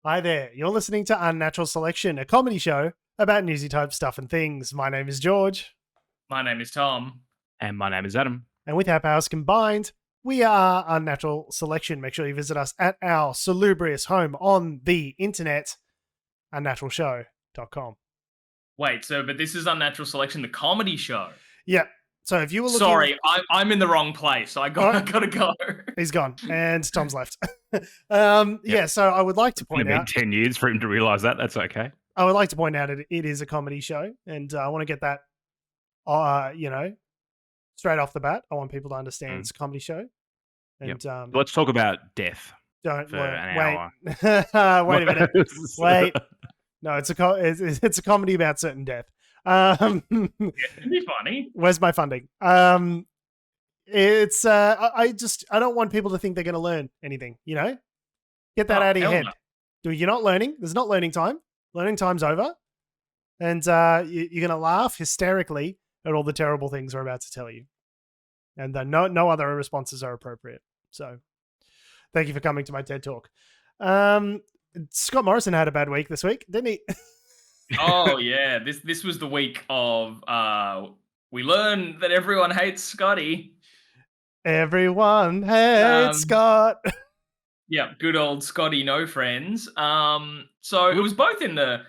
Hi there, you're listening to Unnatural Selection, a comedy show about newsy type stuff and things. My name is George. My name is Tom. And my name is Adam. And with our powers combined, we are Unnatural Selection. Make sure you visit us at our salubrious home on the internet, unnaturalshow.com. Wait, but this is Unnatural Selection, the comedy show. Yeah. So if you were looking... Sorry, I'm in the wrong place. I gotta go. He's gone, and Tom's left. Yeah, so I would like to point out... It's been 10 years for him to realise that. That's okay. I would like to point out it is a comedy show, and I want to get that, straight off the bat. I want people to understand it's a comedy show. And let's talk about death. Don't for wait. an hour. Wait a minute. Wait. No, it's a comedy about certain death. It'd be funny. Where's my funding? It's I don't want people to think they're going to learn anything. Get that out of your head. No. You're not learning. There's not learning time. Learning time's over, and you're going to laugh hysterically at all the terrible things we're about to tell you, and no other responses are appropriate. So, thank you for coming to my TED Talk. Scott Morrison had a bad week this week, didn't he? Oh yeah, this was the week of we learned that everyone hates Scotty. Everyone hates Scott. Yeah, good old Scotty no friends. So it was both in the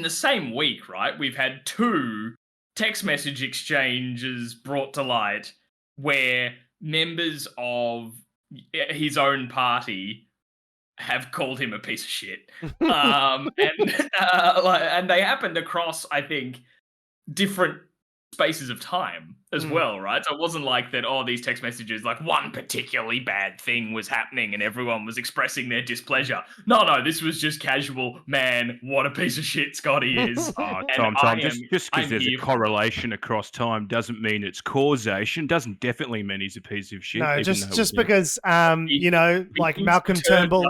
same week, right? We've had two text message exchanges brought to light where members of his own party have called him a piece of shit. And they happened across, I think, different spaces of time as well, right? So it wasn't like that, these text messages, like one particularly bad thing was happening and everyone was expressing their displeasure. No, this was just casual, man, what a piece of shit Scotty is. Tom, just because there's a correlation across time doesn't mean it's causation, doesn't definitely mean he's a piece of shit. No, just because, like Malcolm Turnbull...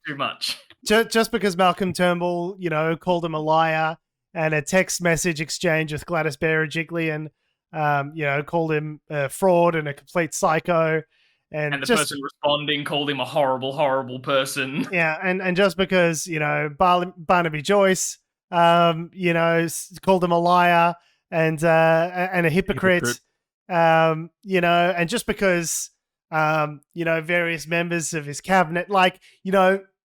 Too much. Just because Malcolm Turnbull, called him a liar, and a text message exchange with Gladys Berejiklian, called him a fraud and a complete psycho. And the person responding called him a horrible, horrible person. Yeah, and just because, Barnaby Joyce, called him a liar and a hypocrite. And just because, various members of his cabinet,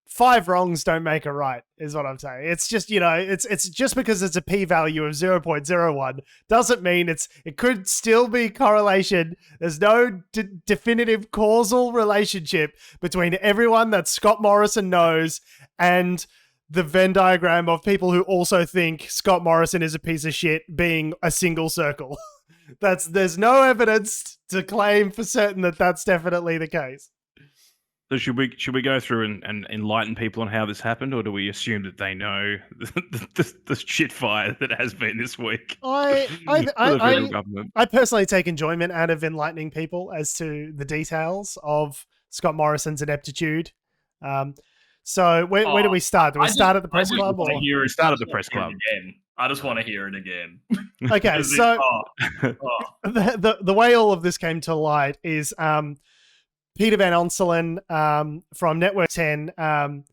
5 wrongs don't make a right, is what I'm saying. It's just, it's just because it's a p-value of 0.01 doesn't mean it could still be correlation. There's no definitive causal relationship between everyone that Scott Morrison knows and the Venn diagram of people who also think Scott Morrison is a piece of shit being a single circle. There's no evidence to claim for certain that that's definitely the case. So should we go through and enlighten people on how this happened, or do we assume that they know the shit fire that has been this week? I personally take enjoyment out of enlightening people as to the details of Scott Morrison's ineptitude. So where do we start? Do we start at the press club? We start at the press club. I just want to hear it again. Okay, so the way all of this came to light is Peter Van Onselen from Network 10, I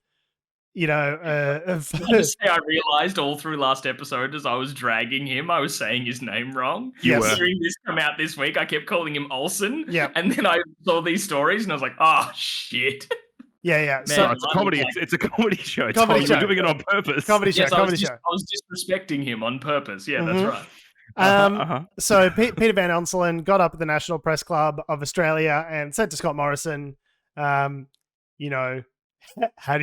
realized all through last episode as I was dragging him, I was saying his name wrong. Yes. Hearing this come out this week, I kept calling him Olsen. Yeah. And then I saw these stories and I was like, oh, shit. Yeah. Man, so it's a comedy. It's a comedy show. You're doing it on purpose. Comedy show. I was disrespecting him on purpose. Yeah, that's right. So Peter Van Onselen got up at the National Press Club of Australia and said to Scott Morrison, how do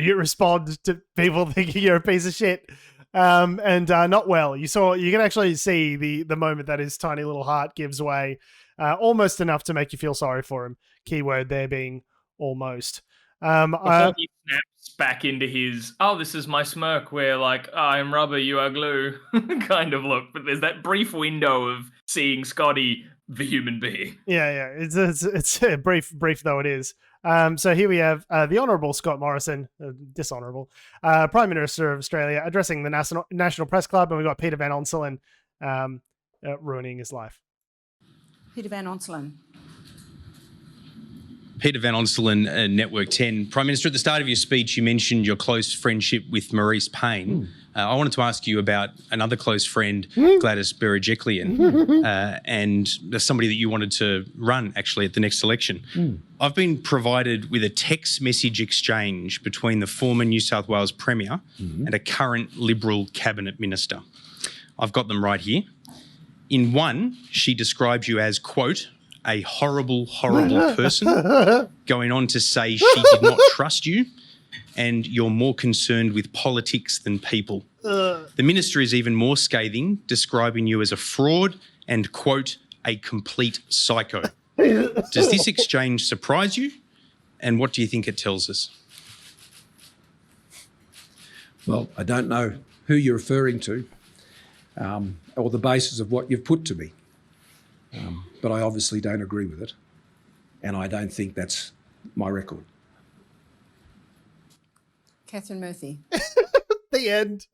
you respond to people thinking you're a piece of shit? Not well. You can actually see the moment that his tiny little heart gives way, almost enough to make you feel sorry for him. Keyword there being almost. Before he snaps back into his, this is my smirk where I'm rubber, you are glue kind of look. But there's that brief window of seeing Scotty, the human being. Yeah. It's brief though it is. So here we have the Honourable Scott Morrison, dishonourable, Prime Minister of Australia, addressing the National Press Club, and we've got Peter Van Onselen ruining his life. Peter Van Onselen. Peter Van Onselen, Network 10. Prime Minister, at the start of your speech, you mentioned your close friendship with Maurice Payne. I wanted to ask you about another close friend, Gladys Berejiklian, and somebody that you wanted to run, actually, at the next election. I've been provided with a text message exchange between the former New South Wales Premier and a current Liberal Cabinet Minister. I've got them right here. In one, she describes you as, quote, a horrible, horrible person, going on to say she did not trust you and you're more concerned with politics than people. The minister is even more scathing, describing you as a fraud and, quote, a complete psycho. Does this exchange surprise you? And what do you think it tells us? Well, I don't know who you're referring to or the basis of what you've put to me. But I obviously don't agree with it. And I don't think that's my record. Catherine Murphy. The end.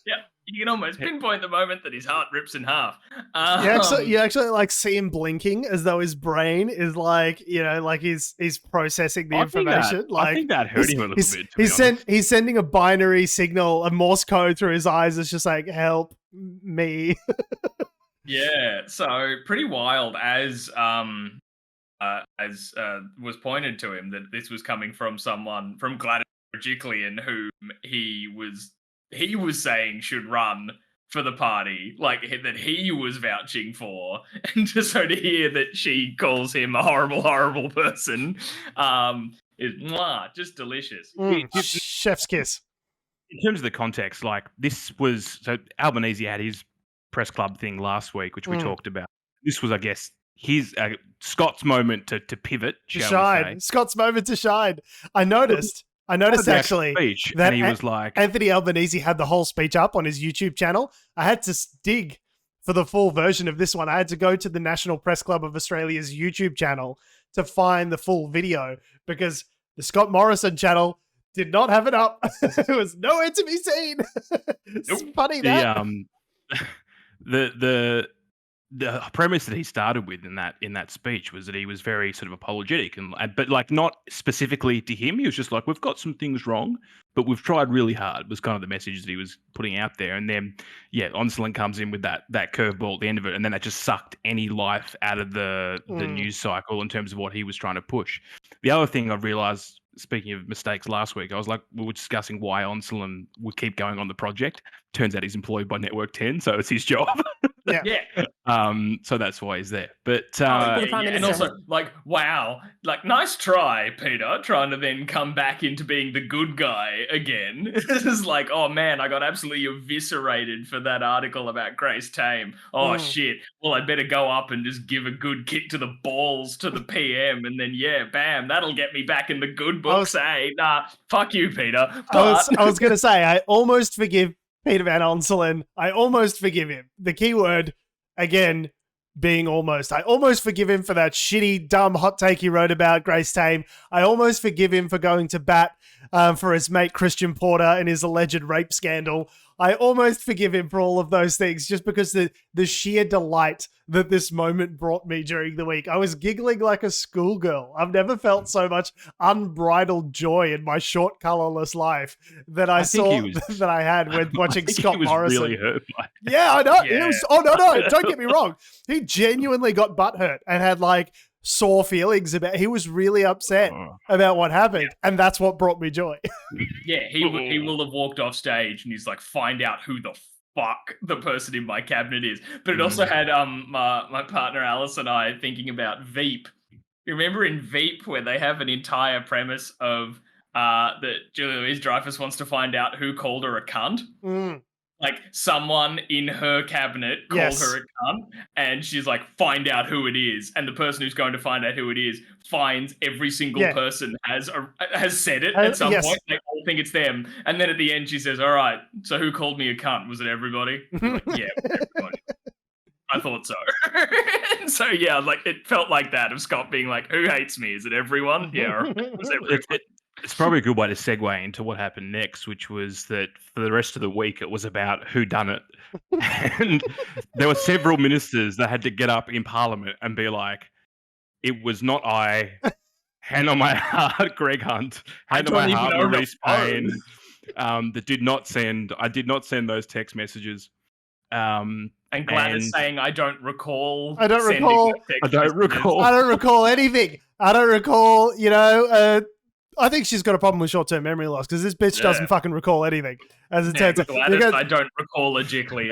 Yeah, you can almost pinpoint the moment that his heart rips in half. You actually like see him blinking as though his brain is like, like he's processing the information. I think that hurt him a little bit. He's sending a binary signal, a Morse code through his eyes. It's just like, help me. Yeah, so pretty wild as was pointed to him that this was coming from someone from Gladys Berejiklian, whom he was saying should run for the party, like that he was vouching for, and to hear that she calls him a horrible, horrible person, is just delicious. Chef's kiss. In terms of the context, like this was Albanese had his press club thing last week, which we talked about. This was, I guess, his Scott's moment to pivot, shall we say. Scott's moment to shine. I noticed actually that he was like, Anthony Albanese had the whole speech up on his YouTube channel. I had to dig for the full version of this one. I had to go to the National Press Club of Australia's YouTube channel to find the full video because the Scott Morrison channel did not have it up. It was nowhere to be seen. It's funny that. The premise that he started with in that speech was that he was very sort of apologetic but like not specifically to him. He was just like, we've got some things wrong, but we've tried really hard, was kind of the message that he was putting out there. And then, Onselen comes in with that curveball at the end of it, and then that just sucked any life out of the news cycle in terms of what he was trying to push. The other thing I realised, speaking of mistakes last week, I was like, we were discussing why Onselen would keep going on the project. Turns out he's employed by Network 10, so it's his job. Yeah. So that's why he's there. But and also, like, wow, like, nice try, Peter, trying to then come back into being the good guy again. It's like, oh man, I got absolutely eviscerated for that article about Grace Tame. Oh shit. Well, I'd better go up and just give a good kick to the balls to the PM, and then bam, that'll get me back in the good books. Nah, fuck you, Peter. But I was gonna say, I almost forgive Peter Van Onselen. I almost forgive him. The key word, again, being almost. I almost forgive him for that shitty, dumb hot take he wrote about Grace Tame. I almost forgive him for going to bat for his mate Christian Porter and his alleged rape scandal. I almost forgive him for all of those things just because the sheer delight that this moment brought me during the week. I was giggling like a schoolgirl. I've never felt so much unbridled joy in my short, colorless life that that I had when watching Scott Morrison. Really hurt by it. Yeah, I know. Yeah. No, don't get me wrong. He genuinely got butthurt and had like sore feelings about. He was really upset about what happened, and that's what brought me joy. Yeah, he will have walked off stage and he's like, find out who the fuck the person in my cabinet is. But it also had my partner Alice and I thinking about Veep. You remember in Veep where they have an entire premise of that Julia Louis-Dreyfus wants to find out who called her a cunt. Like someone in her cabinet called her a cunt, and she's like, find out who it is. And the person who's going to find out who it is finds every single person has said it at some point. They all think it's them. And then at the end she says, all right, so who called me a cunt? Was it everybody? Like, yeah, everybody. I thought so. So yeah, like it felt like that of Scott being like, who hates me? Is it everyone? Yeah. It was everyone. It's probably a good way to segue into what happened next, which was that for the rest of the week, it was about who done it. And there were several ministers that had to get up in Parliament and be like, it was not I, hand on my heart, Greg Hunt. Hand on my heart, Maurice Payne. I did not send those text messages. And Gladys saying, I don't recall. I don't recall anything. I don't recall, I think she's got a problem with short-term memory loss because this bitch doesn't fucking recall anything. As it turns out, I don't recall a Jickley.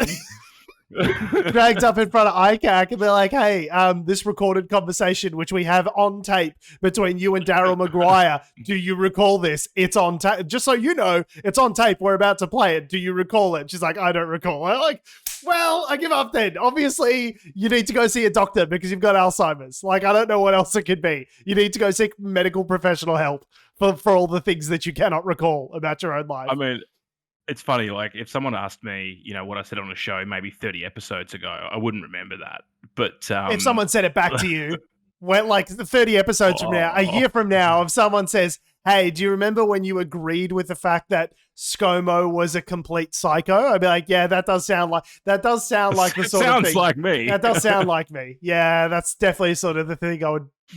Dragged up in front of ICAC and they're like, hey, this recorded conversation which we have on tape between you and Daryl Maguire, do you recall this? It's on tape. Just so you know, it's on tape. We're about to play it. Do you recall it? She's like, I don't recall. I'm like, well, I give up then. Obviously, you need to go see a doctor because you've got Alzheimer's. Like, I don't know what else it could be. You need to go seek medical professional help for all the things that you cannot recall about your own life. I mean, it's funny, like, if someone asked me, what I said on a show maybe 30 episodes ago, I wouldn't remember that. But if someone said it back to you, when, like 30 episodes from now, a year from now, if someone says, hey, do you remember when you agreed with the fact that ScoMo was a complete psycho? I'd be like, yeah, that does sound like the sort of thing. Sounds like me. That does sound like me. Yeah, that's definitely sort of the thing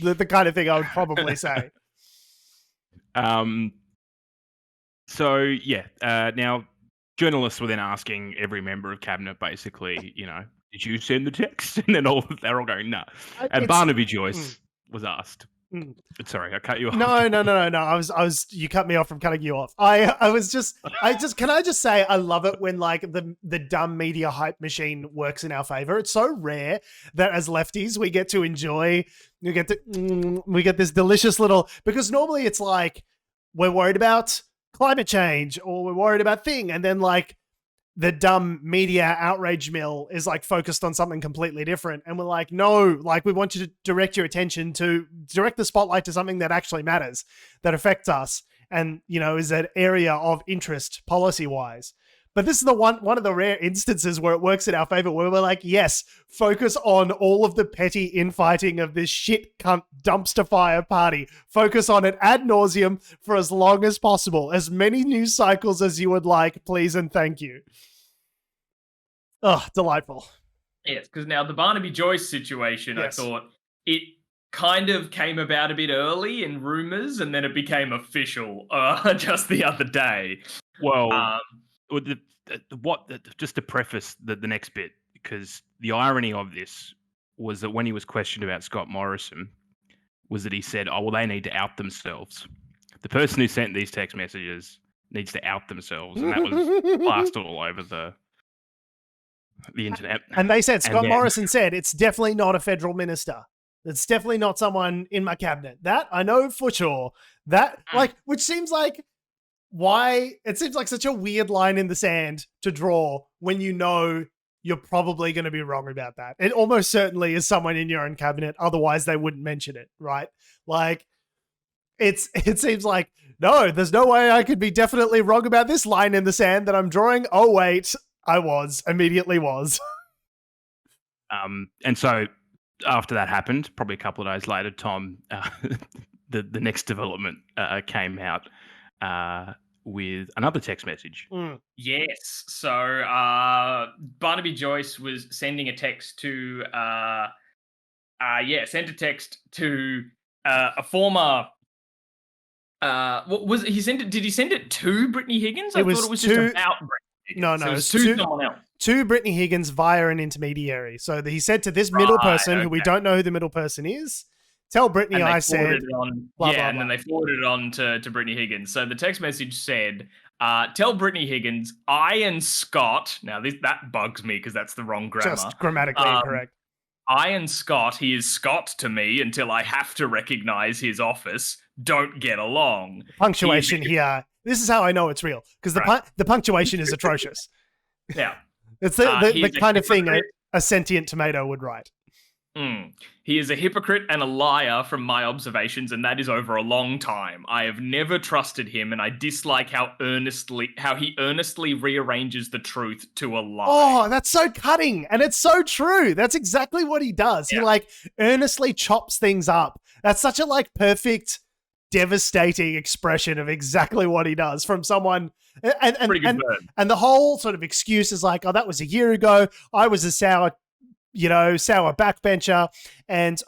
the kind of thing I would probably say. Now journalists were then asking every member of cabinet, basically, did you send the text? And then they're all going, no. And Barnaby Joyce was asked. Sorry, I cut you off. No. I was. You cut me off from cutting you off. Can I just say, I love it when like the dumb media hype machine works in our favor. It's so rare that as lefties we get to enjoy. We get this delicious little, because normally it's like we're worried about climate change or we're worried about thing, and then like the dumb media outrage mill is like focused on something completely different, and we're like, no, like we want you to direct the spotlight to something that actually matters, that affects us, and is an area of interest policy wise. But this is the one of the rare instances where it works in our favor, where we're like, yes, focus on all of the petty infighting of this shit cunt dumpster fire party. Focus on it ad nauseum for as long as possible. As many news cycles as you would like, please and thank you. Oh, delightful. Yes, because now the Barnaby Joyce situation, yes. I thought it kind of came about a bit early in rumours and then it became official just the other day. Well... just to preface the next bit, because the irony of this was that when he was questioned about Scott Morrison, was that he said, oh, well, they need to out themselves. The person who sent these text messages needs to out themselves. And that was plastered all over the internet. And they said, Scott Morrison said, it's definitely not a federal minister. It's definitely not someone in my cabinet. That I know for sure. That, which seems like, why it seems like such a weird line in the sand to draw when you're probably going to be wrong about that. It almost certainly is someone in your own cabinet, otherwise they wouldn't mention it, right? Like it seems like, no, there's no way I could be definitely wrong about this line in the sand that I'm drawing. Oh wait, I immediately was. And so after that happened, probably a couple of days later, Tom, the next development came out with another text message. Yes. So Barnaby Joyce was sending a text to sent a text to a former what was he sent it? Did he send it to Brittany Higgins? I thought it was just about Brittany Higgins. No, so it was to someone else. To Brittany Higgins via an intermediary. So he said to this middle person, who we don't know who the middle person is, tell Brittany I said, blah, blah, and then they forwarded it on to Brittany Higgins. So the text message said, tell Brittany Higgins, I and Scott, now that bugs me because that's the wrong grammar. Just grammatically incorrect. I and Scott, he is Scott to me until I have to recognize his office, don't get along. Punctuation here. This is how I know it's real, because the punctuation is atrocious. Yeah. It's the kind of thing a sentient tomato would write. He is a hypocrite and a liar from my observations, and that is over a long time. I have never trusted him, and I dislike how he earnestly rearranges the truth to a lie. Oh, that's so cutting, and it's so true. That's exactly what he does. Yeah. He earnestly chops things up. That's such a perfect, devastating expression of exactly what he does from someone. And the whole sort of excuse is like, oh, that was a year ago. I was a sour backbencher. And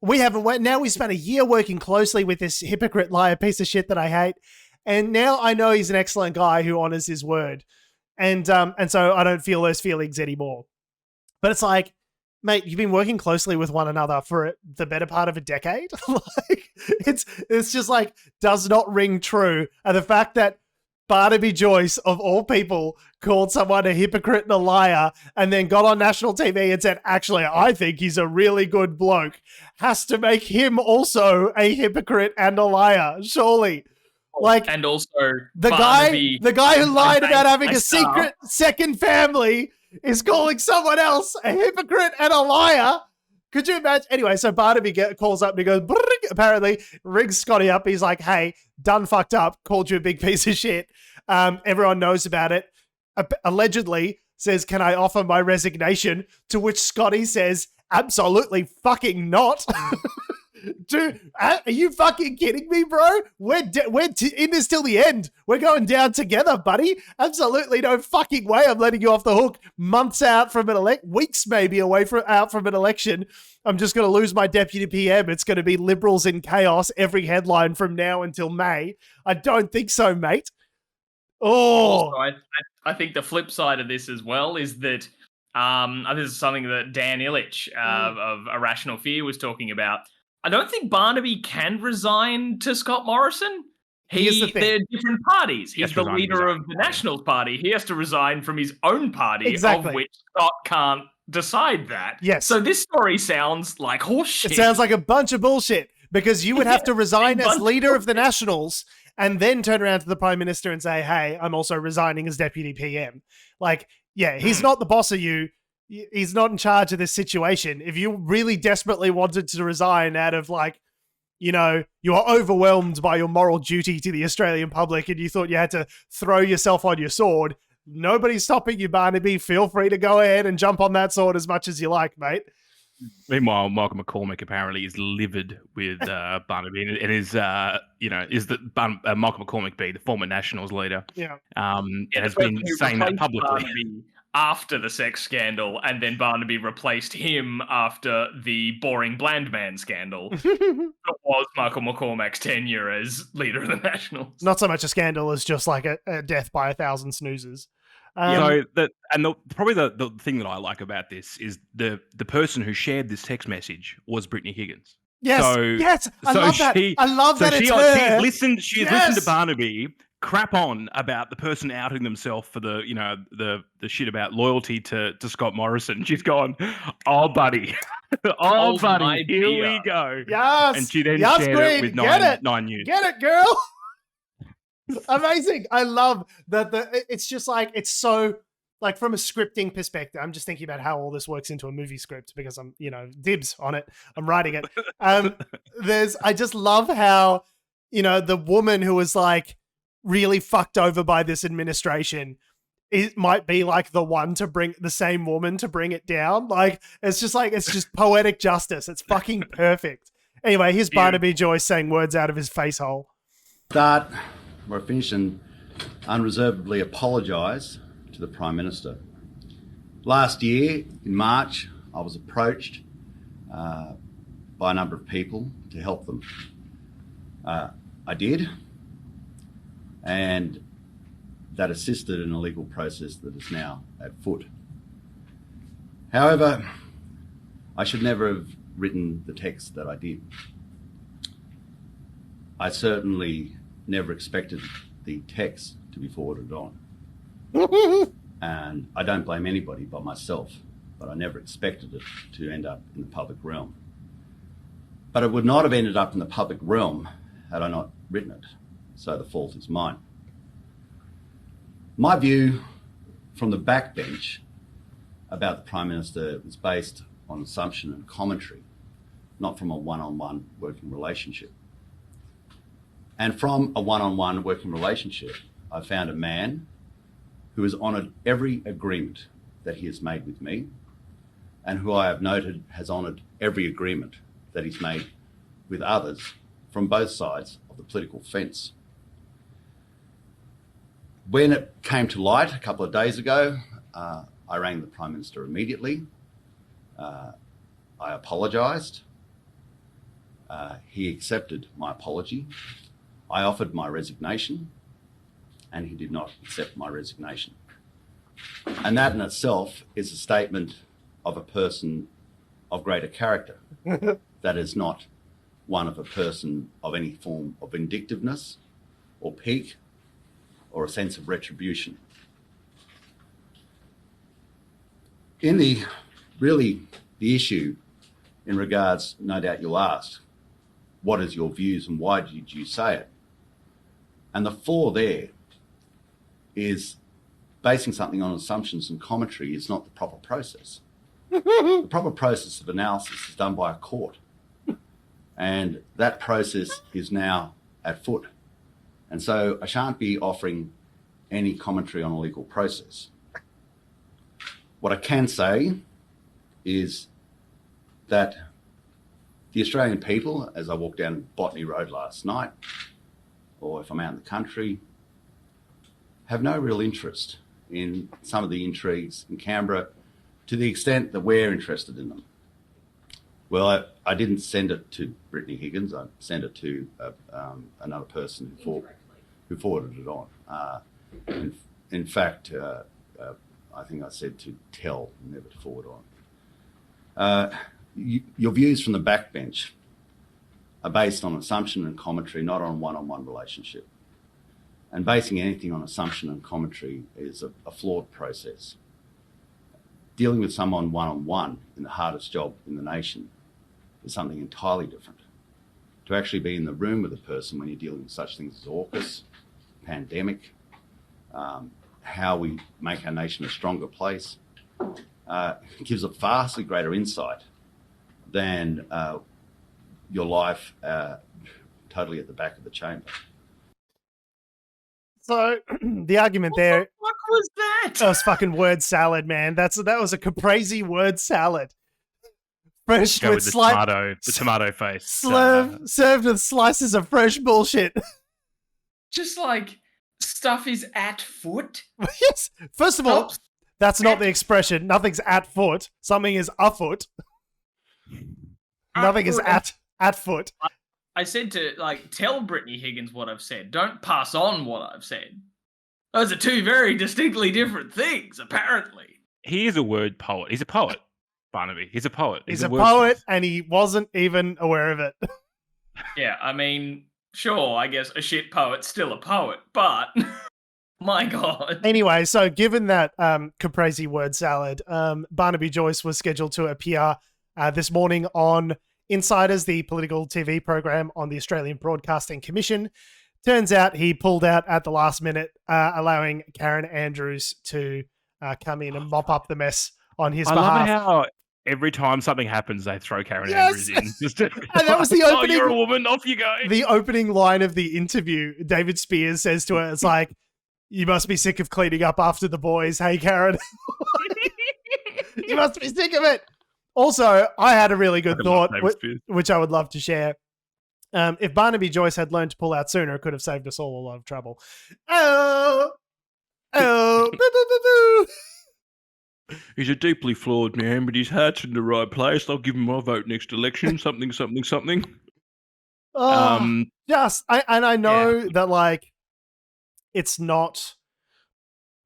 We haven't went. Now we spent a year working closely with this hypocrite liar piece of shit that I hate. And now I know he's an excellent guy who honors his word. And so I don't feel those feelings anymore. But it's like, mate, you've been working closely with one another for the better part of a decade. Like, it's just like, does not ring true. And the fact that Barnaby Joyce, of all people, called someone a hypocrite and a liar and then got on national TV and said, actually, I think he's a really good bloke, has to make him also a hypocrite and a liar, surely. Like, and also the guy who lied about having a secret second family is calling someone else a hypocrite and a liar. Could you imagine? Anyway, so Barnaby calls up and he goes, apparently rings Scotty up. He's like, hey, done fucked up, called you a big piece of shit. Everyone knows about it. Allegedly says, can I offer my resignation? To which Scotty says, absolutely fucking not. Dude, are you fucking kidding me, bro? We're in this till the end. We're going down together, buddy. Absolutely no fucking way I'm letting you off the hook months out from an weeks maybe out from an election. I'm just going to lose my deputy PM. It's going to be Liberals in chaos every headline from now until May. I don't think so, mate. Oh. Also, I think the flip side of this as well is that this is something that Dan Illich of Irrational Fear was talking about. I don't think Barnaby can resign to Scott Morrison. They're different parties. He's the leader of the Nationals Party. He has to resign from his own party, of which Scott can't decide that. Yes. So this story sounds like horseshit. It sounds like a bunch of bullshit because you would have to resign as leader of the Nationals and then turn around to the Prime Minister and say, hey, I'm also resigning as Deputy PM. Like, yeah, he's not the boss of you. He's not in charge of this situation. If you really desperately wanted to resign out of like, you know, you are overwhelmed by your moral duty to the Australian public and you thought you had to throw yourself on your sword, nobody's stopping you, Barnaby. Feel free to go ahead and jump on that sword as much as you like, mate. Meanwhile, Michael McCormick apparently is livid with Barnaby, and is Michael McCormick be the former Nationals leader? Yeah, has been saying that publicly. Barnaby after the sex scandal, and then Barnaby replaced him after the boring bland man scandal. It was Michael McCormack's tenure as leader of the Nationals. Not so much a scandal as just like a death by 1,000 snoozers. Probably the thing that I like about this is the person who shared this text message was Brittany Higgins. Yes, I love that. I love that it's her. She's listened to Barnaby crap on about the person outing themselves for the shit about loyalty to Scott Morrison. She's gone, oh buddy, buddy, here we go. Yes, and she then shared it with Nine News. Get it, girl. Amazing. I love that. It's just like, it's so like from a scripting perspective. I'm just thinking about how all this works into a movie script because I'm, dibs on it. I'm writing it. I just love how, the woman who was like really fucked over by this administration, it might be like the same woman to bring it down. Like, it's just poetic justice. It's fucking perfect. Anyway, here's Barnaby Joyce saying words out of his face hole. Start where I finish and unreservedly apologise to the Prime Minister. Last year, in March, I was approached by a number of people to help them. I did, and that assisted in a legal process that is now at foot. However, I should never have written the text that I did. I certainly never expected the text to be forwarded on. And I don't blame anybody but myself, but I never expected it to end up in the public realm. But it would not have ended up in the public realm had I not written it, so the fault is mine. My view from the backbench about the Prime Minister was based on assumption and commentary, not from a one-on-one working relationship. And from a one-on-one working relationship, I found a man who has honoured every agreement that he has made with me, and who I have noted has honoured every agreement that he's made with others from both sides of the political fence. When it came to light a couple of days ago, I rang the Prime Minister immediately. I apologised. He accepted my apology. I offered my resignation, and he did not accept my resignation. And that in itself is a statement of a person of greater character. That is not one of a person of any form of vindictiveness or pique or a sense of retribution. In the issue in regards, no doubt you'll ask, what is your views and why did you say it? And the flaw there is basing something on assumptions and commentary is not the proper process. The proper process of analysis is done by a court. And that process is now at foot. And so I shan't be offering any commentary on a legal process. What I can say is that the Australian people, as I walked down Botany Road last night, or if I'm out in the country, have no real interest in some of the intrigues in Canberra to the extent that we're interested in them. Well, I didn't send it to Brittany Higgins. I sent it to another person who forwarded it on. In fact, I think I said to tell, never to forward on. Your views from the backbench are based on assumption and commentary, not on one-on-one relationship. And basing anything on assumption and commentary is a flawed process. Dealing with someone one-on-one in the hardest job in the nation is something entirely different. To actually be in the room with a person when you're dealing with such things as AUKUS, pandemic, how we make our nation a stronger place, gives a vastly greater insight than your life totally at the back of the chamber. So the argument there. What was that? That was fucking word salad, man. That was a caprese word salad. Fresh Go with with the tomato face. Served with slices of fresh bullshit. Just like stuff is at foot. Yes. First of all, that's not the expression. Nothing's at foot. Something is afoot. Nothing is at foot. I said to tell Brittany Higgins what I've said. Don't pass on what I've said. Those are two very distinctly different things, apparently. He is a word poet. He's a poet, Barnaby. He's a poet. He's a poet, and he wasn't even aware of it. Yeah, I mean, sure, I guess a shit poet's still a poet, but my God. Anyway, so given that caprese word salad, Barnaby Joyce was scheduled to appear this morning on Insiders, the political TV program on the Australian Broadcasting Commission. Turns out he pulled out at the last minute, allowing Karen Andrews to come in and mop up the mess on his behalf. I love how every time something happens, they throw Karen Andrews in. And that was the opening. Oh, you're a woman, off you go. The opening line of the interview, David Spears says to her, it's like, you must be sick of cleaning up after the boys. Hey, Karen. You must be sick of it. Also, I had a really good thought, which I would love to share. If Barnaby Joyce had learned to pull out sooner, it could have saved us all a lot of trouble. Oh, boo, boo, boo, boo. He's a deeply flawed man, but his heart's in the right place. I'll give him my vote next election. Something, something, something. Yes, I know that it's not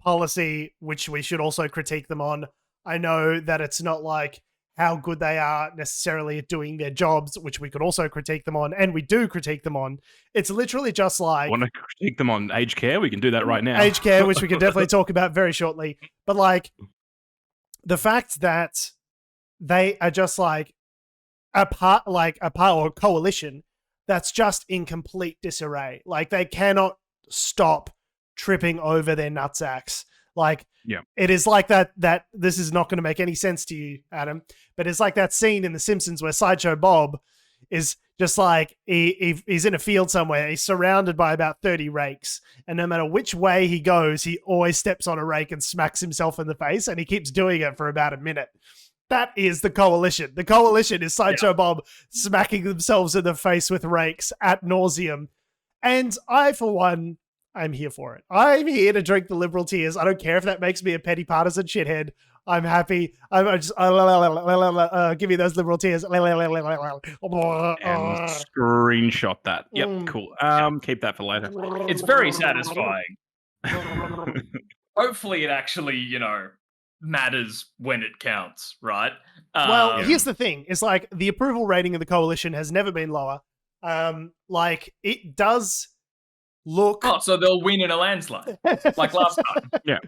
policy, which we should also critique them on. I know that it's not how good they are necessarily at doing their jobs, which we could also critique them on, and we do critique them on. It's literally just want to critique them on aged care? We can do that right now. Aged care, which we can definitely talk about very shortly. But the fact that they are just a part or coalition that's just in complete disarray. They cannot stop tripping over their nutsacks. It is that this is not going to make any sense to you, Adam, but it's like that scene in The Simpsons where Sideshow Bob is just he's in a field somewhere. He's surrounded by about 30 rakes, and no matter which way he goes, he always steps on a rake and smacks himself in the face, and he keeps doing it for about a minute. That is the coalition. The coalition is Sideshow Bob smacking themselves in the face with rakes ad nauseum. And I, for one, I'm here for it. I'm here to drink the Liberal tears. I don't care if that makes me a petty partisan shithead. I'm happy. I'm just give me those liberal tears. And screenshot that. Yep, cool. Keep that for later. It's very satisfying. Hopefully it actually, matters when it counts, right? Well, here's the thing. It's like the approval rating of the coalition has never been lower. Like it does look... Oh, so they'll win in a landslide, like last time. Yeah.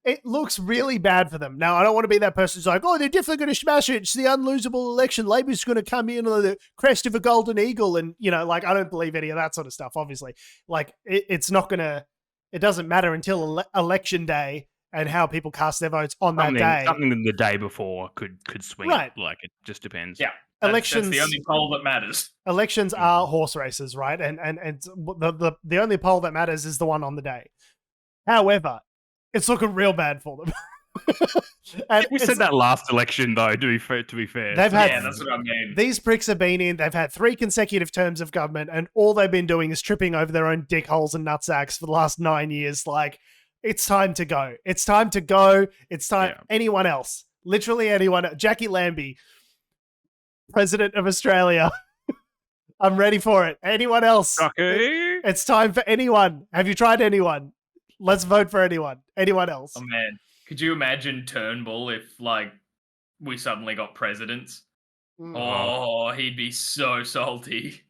It looks really bad for them. Now, I don't want to be that person who's like, oh, they're definitely going to smash it. It's the unlosable election. Labor's going to come in on the crest of a golden eagle. And, I don't believe any of that sort of stuff, obviously. Like, it's not going to... It doesn't matter until election day and how people cast their votes on that day. Something the day before could swing right. it. Like, it just depends. Yeah. Elections, that's the only poll that matters. Elections are horse races, right? And the only poll that matters is the one on the day. However, it's looking real bad for them. And we said that last election, though. To be fair, they've had, yeah, that's what I mean. These pricks have been in. They've had 3 consecutive terms of government, and all they've been doing is tripping over their own dick holes and nutsacks for the last 9 years. Like, it's time to go. It's time to go. It's time. Yeah. Anyone else? Literally anyone. Jackie Lambie, President of Australia. I'm ready for it. Anyone else? Okay. It's time for anyone. Have you tried anyone? Let's vote for anyone. Anyone else? Oh man, could you imagine Turnbull if we suddenly got presidents? Oh, he'd be so salty.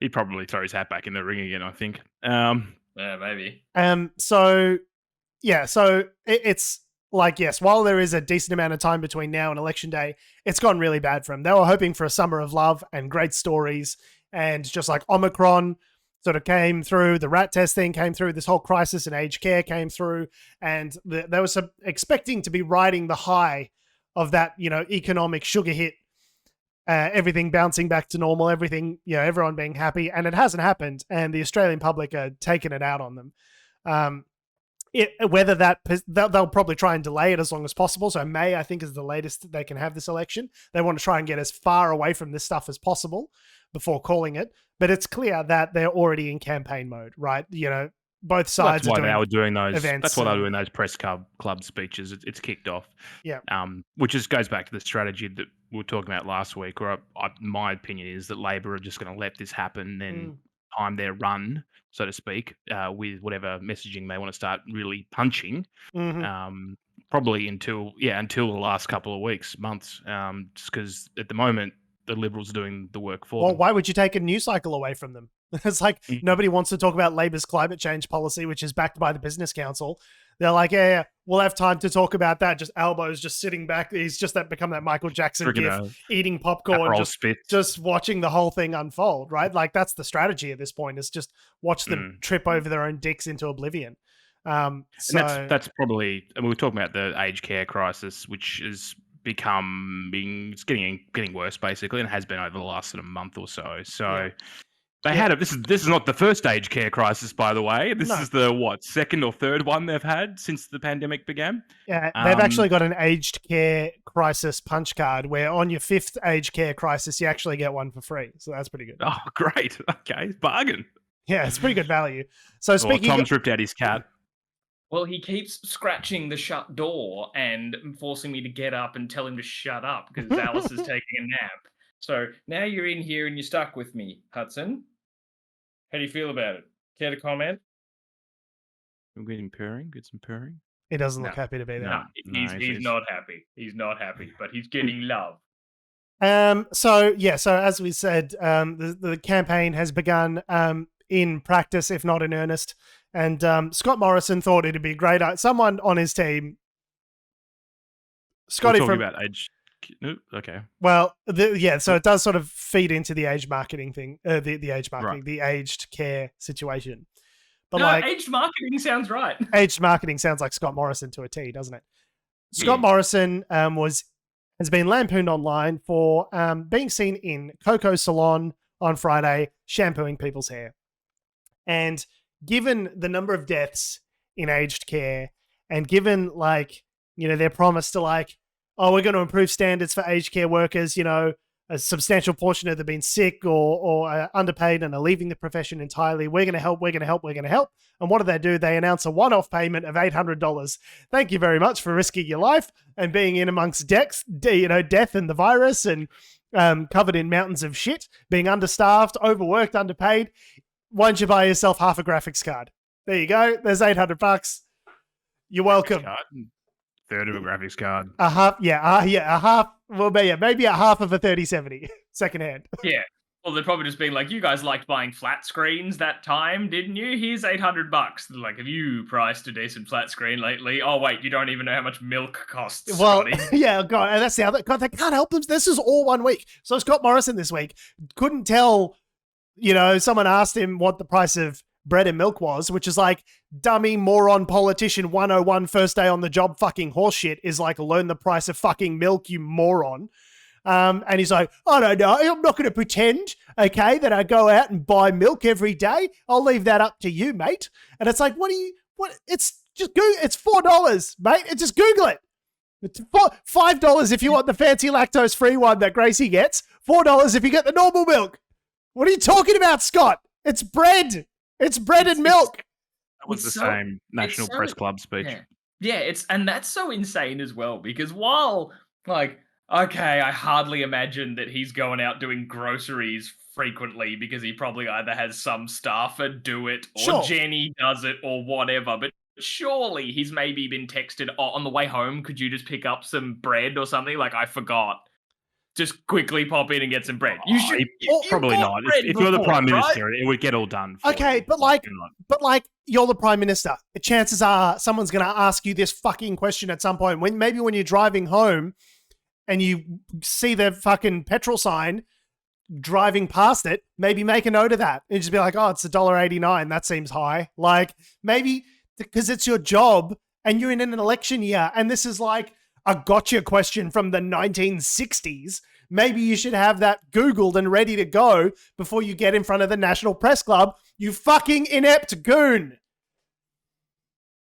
He'd probably throw his hat back in the ring again, I think. Yeah, maybe. So it's like, yes, while there is a decent amount of time between now and election day, it's gone really bad for him. They were hoping for a summer of love and great stories, and just like Omicron sort of came through, the rat test thing came through, this whole crisis in aged care came through, and they were expecting to be riding the high of that, economic sugar hit, everything bouncing back to normal, everything, everyone being happy, and it hasn't happened, and the Australian public are taking it out on them. They'll probably try and delay it as long as possible. So May, I think, is the latest they can have this election. They want to try and get as far away from this stuff as possible before calling it. But it's clear that they're already in campaign mode, right? Both sides are doing those events. That's why they were doing those press club speeches. It's kicked off. Yeah. Which just goes back to the strategy that we were talking about last week, where my opinion is that Labor are just going to let this happen and time their run, so to speak, with whatever messaging they want to start really punching. Mm-hmm. Probably until the last couple of weeks, months, just because at the moment the Liberals are doing the work for them. Well, why would you take a news cycle away from them? It's like nobody wants to talk about Labor's climate change policy, which is backed by the Business Council. They're like, yeah, we'll have time to talk about that. Just elbows, just sitting back. He's just become that Michael Jackson gif, eating popcorn, just watching the whole thing unfold, right? Like, that's the strategy at this point, is just watch them trip over their own dicks into oblivion. And that's probably, and we were talking about the aged care crisis, which is it's getting worse basically, and has been over the last sort of month or so. So they had this is not the first aged care crisis, by the way. This is the second or third one they've had since the pandemic began. Yeah, they've actually got an aged care crisis punch card where on your 5th aged care crisis you actually get one for free. So that's pretty good. Oh, great. Okay, bargain. Yeah, it's pretty good value. So Tom's ripped out his cat. Well, he keeps scratching the shut door and forcing me to get up and tell him to shut up because Alice is taking a nap. So now you're in here and you're stuck with me, Hudson. How do you feel about it? Care to comment? I'm getting purring. Get some purring. He doesn't look happy to be there. No, he's not happy. He's not happy, but he's getting love. So as we said, the campaign has begun in practice, if not in earnest. And Scott Morrison thought it'd be great. Someone on his team, Scotty, we're talking about age. Okay. Well, so it does sort of feed into the age marketing thing, the age marketing, the aged care situation. But aged marketing sounds right. Aged marketing sounds like Scott Morrison to a T, doesn't it? Scott Morrison has been lampooned online for being seen in Coco's salon on Friday, shampooing people's hair. And given the number of deaths in aged care, and given their promise to we're going to improve standards for aged care workers, a substantial portion of them been sick or underpaid and are leaving the profession entirely. We're going to help. We're going to help. We're going to help. And what do? They announce a one-off payment of $800. Thank you very much for risking your life and being in amongst death and the virus and covered in mountains of shit, being understaffed, overworked, underpaid. Why don't you buy yourself half a graphics card? There you go. There's $800. You're welcome. Third of a graphics card. A half. Well, maybe a half of a 3070 secondhand. Yeah. Well, they're probably just being like, you guys liked buying flat screens that time, didn't you? Here's $800. They're like, have you priced a decent flat screen lately? Oh, wait, you don't even know how much milk costs. Well, Scotty. yeah, God, and that's the other. God, they can't help them. This is all 1 week. So Scott Morrison this week couldn't tell. Someone asked him what the price of bread and milk was, which is like dummy moron politician 101 first day on the job fucking horseshit is like learn the price of fucking milk, you moron. And he's like, I don't know. I'm not going to pretend, okay, that I go out and buy milk every day. I'll leave that up to you, mate. And it's like, it's just Google. It's $4, mate. Just Google it. It's $5 if you want the fancy lactose-free one that Gracie gets. $4 if you get the normal milk. What are you talking about, Scott? It's bread. It's bread and milk. That was the same National Press Club speech. Yeah, and that's so insane as well, because while, like, okay, I hardly imagine that he's going out doing groceries frequently because he probably either has some staffer do it or Jenny does it or whatever, but surely he's maybe been texted, on the way home, could you just pick up some bread or something? Like, I forgot. Just quickly pop in and get some bread. You should probably not. If you're the Prime Minister, right? It would get all done. Okay, but you're the Prime Minister. Chances are someone's going to ask you this fucking question at some point. When you're driving home and you see the fucking petrol sign driving past it, maybe make a note of that and just be like, oh, it's $1.89. That seems high. Like maybe because it's your job and you're in an election year and this is like a gotcha question from the 1960s. Maybe you should have that Googled and ready to go before you get in front of the National Press Club, you fucking inept goon.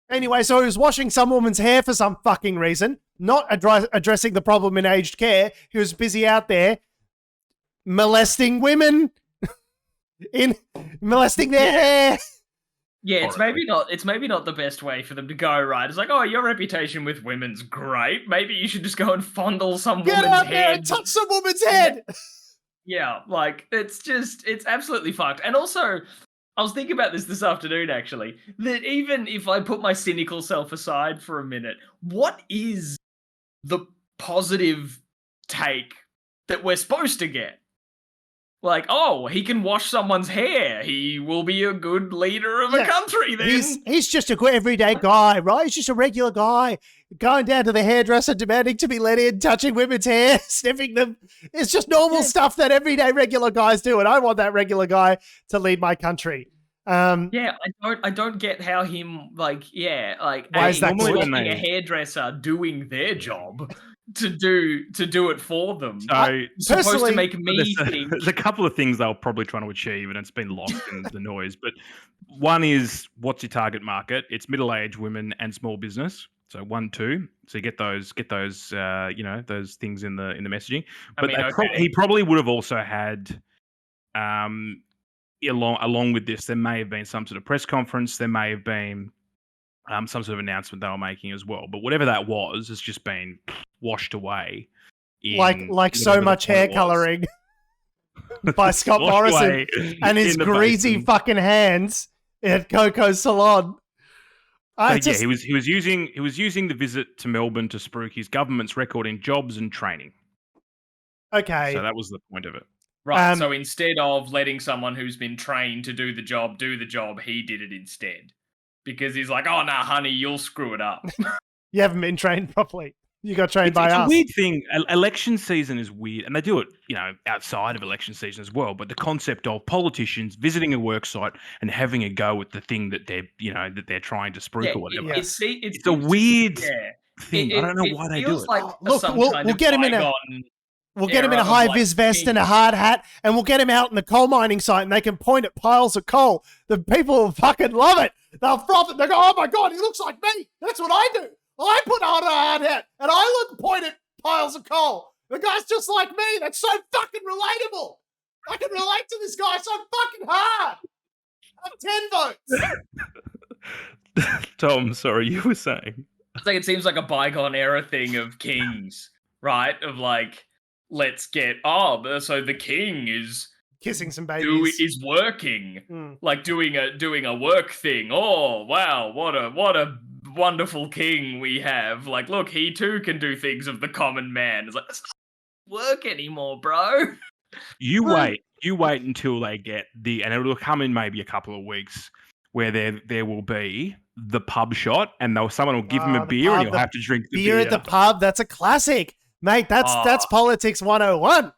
Anyway, so he was washing some woman's hair for some fucking reason, not addressing the problem in aged care. He was busy out there molesting women, molesting their hair. Yeah, it's maybe not the best way for them to go, right? It's like, oh, your reputation with women's great. Maybe you should just go and fondle some woman's head. Get out there and touch some woman's head. Yeah, like it's absolutely fucked. And also, I was thinking about this afternoon, actually, that even if I put my cynical self aside for a minute, what is the positive take that we're supposed to get? Like, oh, he can wash someone's hair. He will be a good leader of a country then. He's just a good everyday guy, right? He's just a regular guy going down to the hairdresser, demanding to be let in, touching women's hair, sniffing them. It's just normal stuff that everyday regular guys do, and I want that regular guy to lead my country. I don't get how him, why is that a hairdresser doing their job to do it for them? So supposed to make me think. There's a couple of things they were probably trying to achieve, and it's been lost in the noise. But one is, what's your target market? It's middle-aged women and small business. So 1, 2. So you get those those things in the messaging. But he probably would have also had along with this, there may have been some sort of press conference. There may have been some sort of announcement they were making as well. But whatever that was, has just been washed away. Like so much hair colouring by Scott Morrison and his greasy fucking hands at Coco's salon. He was using the visit to Melbourne to spruik his government's record in jobs and training. Okay, so that was the point of it. Right, so instead of letting someone who's been trained to do the job, he did it instead. Because he's like, oh, nah, honey, you'll screw it up. You haven't been trained properly. You got trained by us. It's a weird thing. Election season is weird. And they do it, outside of election season as well. But the concept of politicians visiting a work site and having a go at the thing that they're trying to spruik or whatever. It's a weird thing. I don't know why they do it. Like look, we'll get him in a... We'll get him in a high-vis vest and a hard hat, and we'll get him out in the coal mining site, and they can point at piles of coal. The people will fucking love it. They'll froth it. They'll go, oh, my God, he looks like me. That's what I do. I put on a hard hat, and I point at piles of coal. The guy's just like me. That's so fucking relatable. I can relate to this guy so fucking hard. I have 10 votes. Tom, sorry, you were saying. It's like it seems like a bygone era thing of kings, right? Of like, let's get so the king is kissing some babies. Is working, like doing a work thing. Oh wow, what a wonderful king we have. Like, look, he too can do things of the common man. It's like, that's not work anymore, bro. You wait until they get and it will come in maybe a couple of weeks where there will be the pub shot and someone will give him a beer and he'll have to drink the beer at the pub. That's a classic, mate. That's politics 101.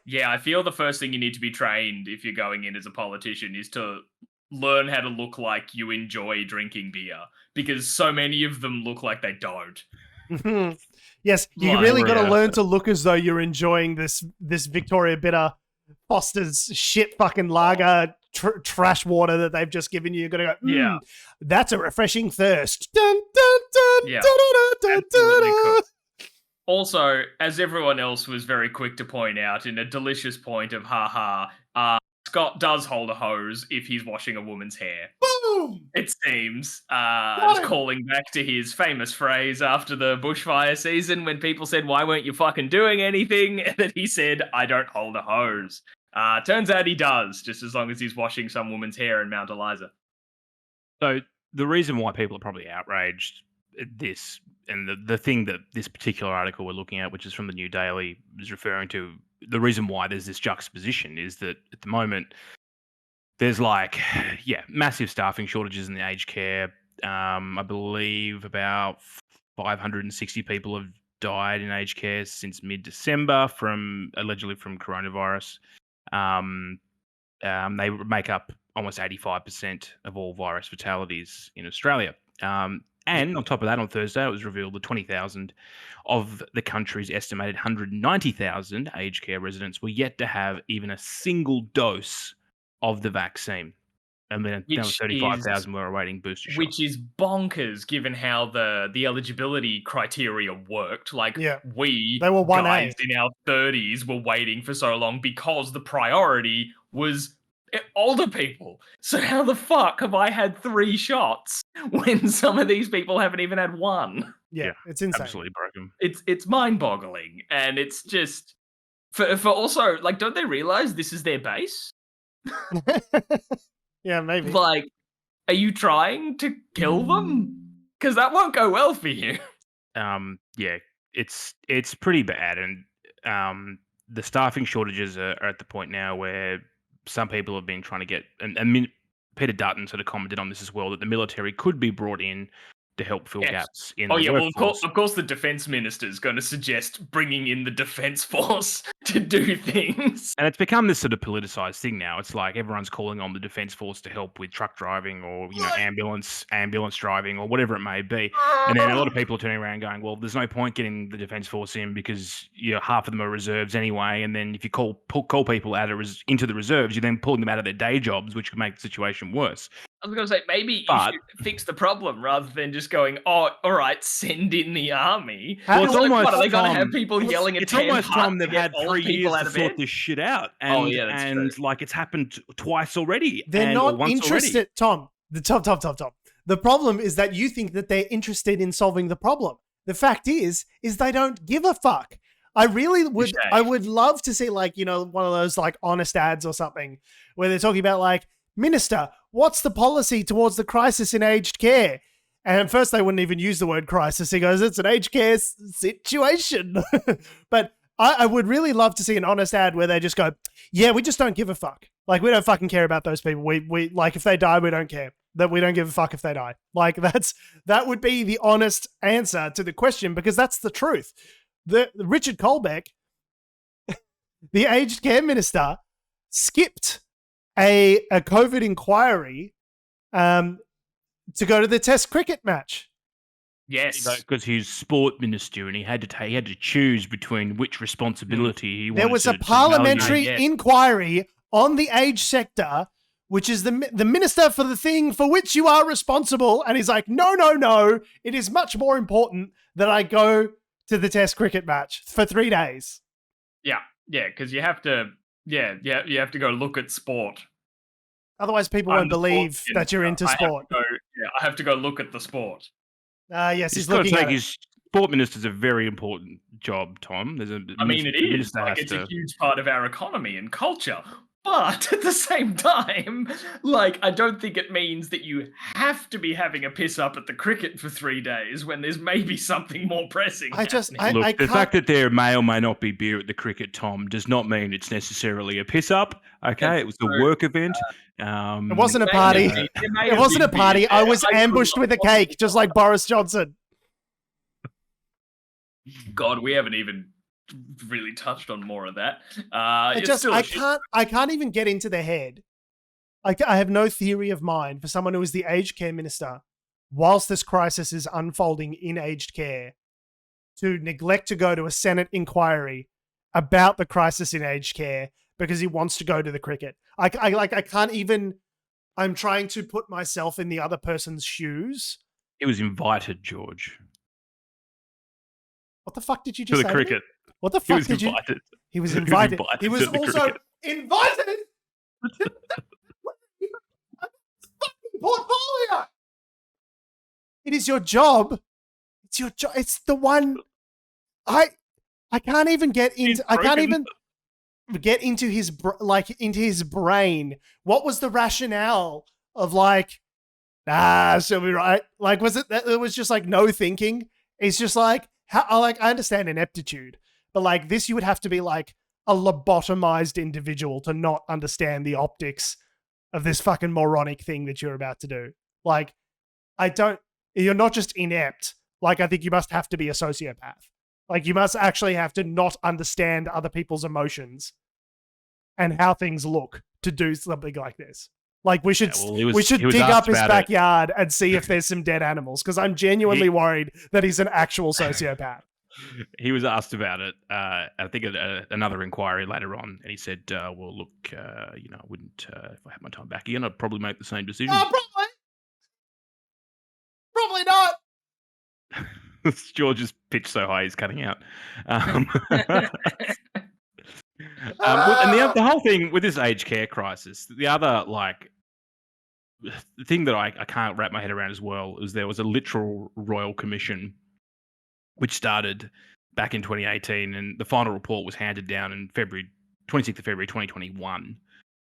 Yeah, I feel the first thing you need to be trained if you're going in as a politician is to learn how to look like you enjoy drinking beer, because so many of them look like they don't. Yes, you really got to learn to look as though you're enjoying this Victoria Bitter Foster's shit fucking lager trash water that they've just given you. You're going to go, that's a refreshing thirst. Dun, dun, dun, Yeah, dun, dun, dun, dun, dun. Also, as everyone else was very quick to point out, in a delicious point of Scott does hold a hose if he's washing a woman's hair. Boom! It seems. Just calling back to his famous phrase after the bushfire season when people said, why weren't you fucking doing anything? And then he said, I don't hold a hose. Turns out he does, just as long as he's washing some woman's hair in Mount Eliza. So the reason why people are probably outraged at this, and the thing that this particular article we're looking at, which is from the New Daily, is referring to, the reason why there's this juxtaposition is that at the moment there's massive staffing shortages in the aged care. I believe about 560 people have died in aged care since mid-December allegedly from coronavirus. They make up almost 85% of all virus fatalities in Australia. And on top of that, on Thursday, it was revealed that 20,000 of the country's estimated 190,000 aged care residents were yet to have even a single dose of the vaccine. And then 35,000 were awaiting booster shots. Which is bonkers, given how the eligibility criteria worked. Like, they were guys in our 30s were waiting for so long because the priority was older people. So how the fuck have I had 3 shots when some of these people haven't even had 1? Yeah, it's insane. Absolutely broken. It's mind-boggling, and it's just for also, like, don't they realize this is their base? Yeah, maybe. Like, are you trying to kill them? Because that won't go well for you. Yeah, it's pretty bad, and the staffing shortages are at the point now where some people have been trying to get, and Peter Dutton sort of commented on this as well, that the military could be brought in to help fill gaps in the workforce. Well, of course the defense minister is going to suggest bringing in the defense force to do things. And it's become this sort of politicized thing now. It's like everyone's calling on the defense force to help with truck driving or, ambulance driving or whatever it may be. And then a lot of people are turning around going, well, there's no point getting the defense force in because half of them are reserves anyway. And then if you call people into the reserves, you're then pulling them out of their day jobs, which could make the situation worse. I was going to say, maybe you should fix the problem rather than just going, oh, all right, send in the army. Well, it's almost what, are they going to have people yelling at it's almost time they've had 3 years to sort bed? This shit out. And like it's happened twice already. They're not interested, Tom. Tom. The problem is that you think that they're interested in solving the problem. The fact is they don't give a fuck. I would love to see one of those honest ads or something where they're talking about Minister, what's the policy towards the crisis in aged care? And at first they wouldn't even use the word crisis. He goes, it's an aged care situation. But I would really love to see an honest ad where they just go, yeah, we just don't give a fuck. We don't fucking care about those people. We if they die, we don't care. That we don't give a fuck if they die. That would be the honest answer to the question, because that's the truth. The Richard Colbeck, the aged care minister, skipped a COVID inquiry to go to the Test cricket match. Yes, because he's sport minister and he had to choose between which responsibility he wanted. There was a parliamentary inquiry on the age sector, which is the minister for the thing for which you are responsible, and he's like, no, it is much more important that I go to the Test cricket match for 3 days. Yeah, because you have to. Yeah, you have to go look at sport. Otherwise, people I'm won't the believe sport that you're into minister. sport. I have to go look at the sport. Yes, He's he's got to looking take at it. his sport minister's a very important job, Tom. There's a I mean, it the is. minister Like, has it's a to- huge part of our economy and culture. But at the same time, like, I don't think it means that you have to be having a piss up at the cricket for 3 days when there's maybe something more pressing. I just, happening. I Look, the can't. fact that there may or may not be beer at the cricket, Tom, does not mean it's necessarily a piss up. Okay, That's it was a true. work event. It wasn't a May party. have been- there may It have wasn't a been party. beer I there. was could ambushed with a cake, just like Boris Johnson. God, we haven't even really touched on more of that. I can't even get into their head. I have no theory of mind for someone who is the aged care minister, whilst this crisis is unfolding in aged care, to neglect to go to a Senate inquiry about the crisis in aged care because he wants to go to the cricket. I can't even. I'm trying to put myself in the other person's shoes. He was invited, George, What the fuck did you to just the say? cricket. What the He fuck was did you? invited. He was He was invited. invited He was to the also cricket. invited. Fucking portfolio. It is your job. It's your job. It's the one. I can't even get into. I can't even get into his into his brain. What was the rationale of like? She'll be right. Like, was it that it was just like no thinking? It's just like how I understand ineptitude, but like this, you would have to be like a lobotomized individual to not understand the optics of this fucking moronic thing that you're about to do. Like, you're not just inept. Like, I think you must have to be a sociopath. Like, you must actually have to not understand other people's emotions and how things look to do something like this. Like, we should dig up his backyard and see if there's some dead animals, because I'm genuinely worried that he's an actual sociopath. He was asked about it, I think, at another inquiry later on, and he said, well, look, I wouldn't, if I had my time back again, I'd probably make the same decision. Oh, probably not. George's pitch so high, he's cutting out. And the whole thing with this aged care crisis, the other, like, the thing that I can't wrap my head around as well is there was a literal royal commission which started back in 2018, and the final report was handed down in 26th of February 2021.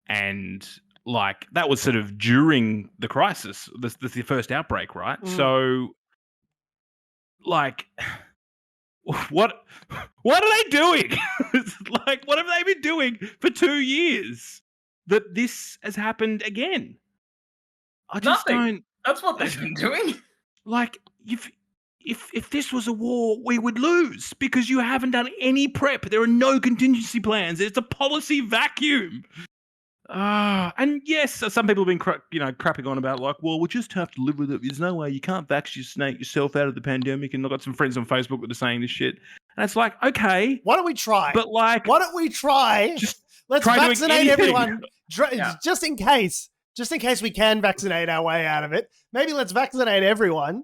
And like that was sort of during the crisis, the first outbreak, right? So like what are they doing? Like, what have they been doing for 2 years that this has happened again? I just Nothing. That's what they've been doing. Like, if this was a war, we would lose because you haven't done any prep. There are no contingency plans. It's a policy vacuum. And yes, some people have been crapping on about like, well, we'll just have to live with it. There's no way you can't vaccinate yourself out of the pandemic. And I've got some friends on Facebook that are saying this shit. And it's like, okay, why don't we try? But like, why don't we try? Let's vaccinate everyone, just in case. Just in case we can vaccinate our way out of it. Maybe let's vaccinate everyone,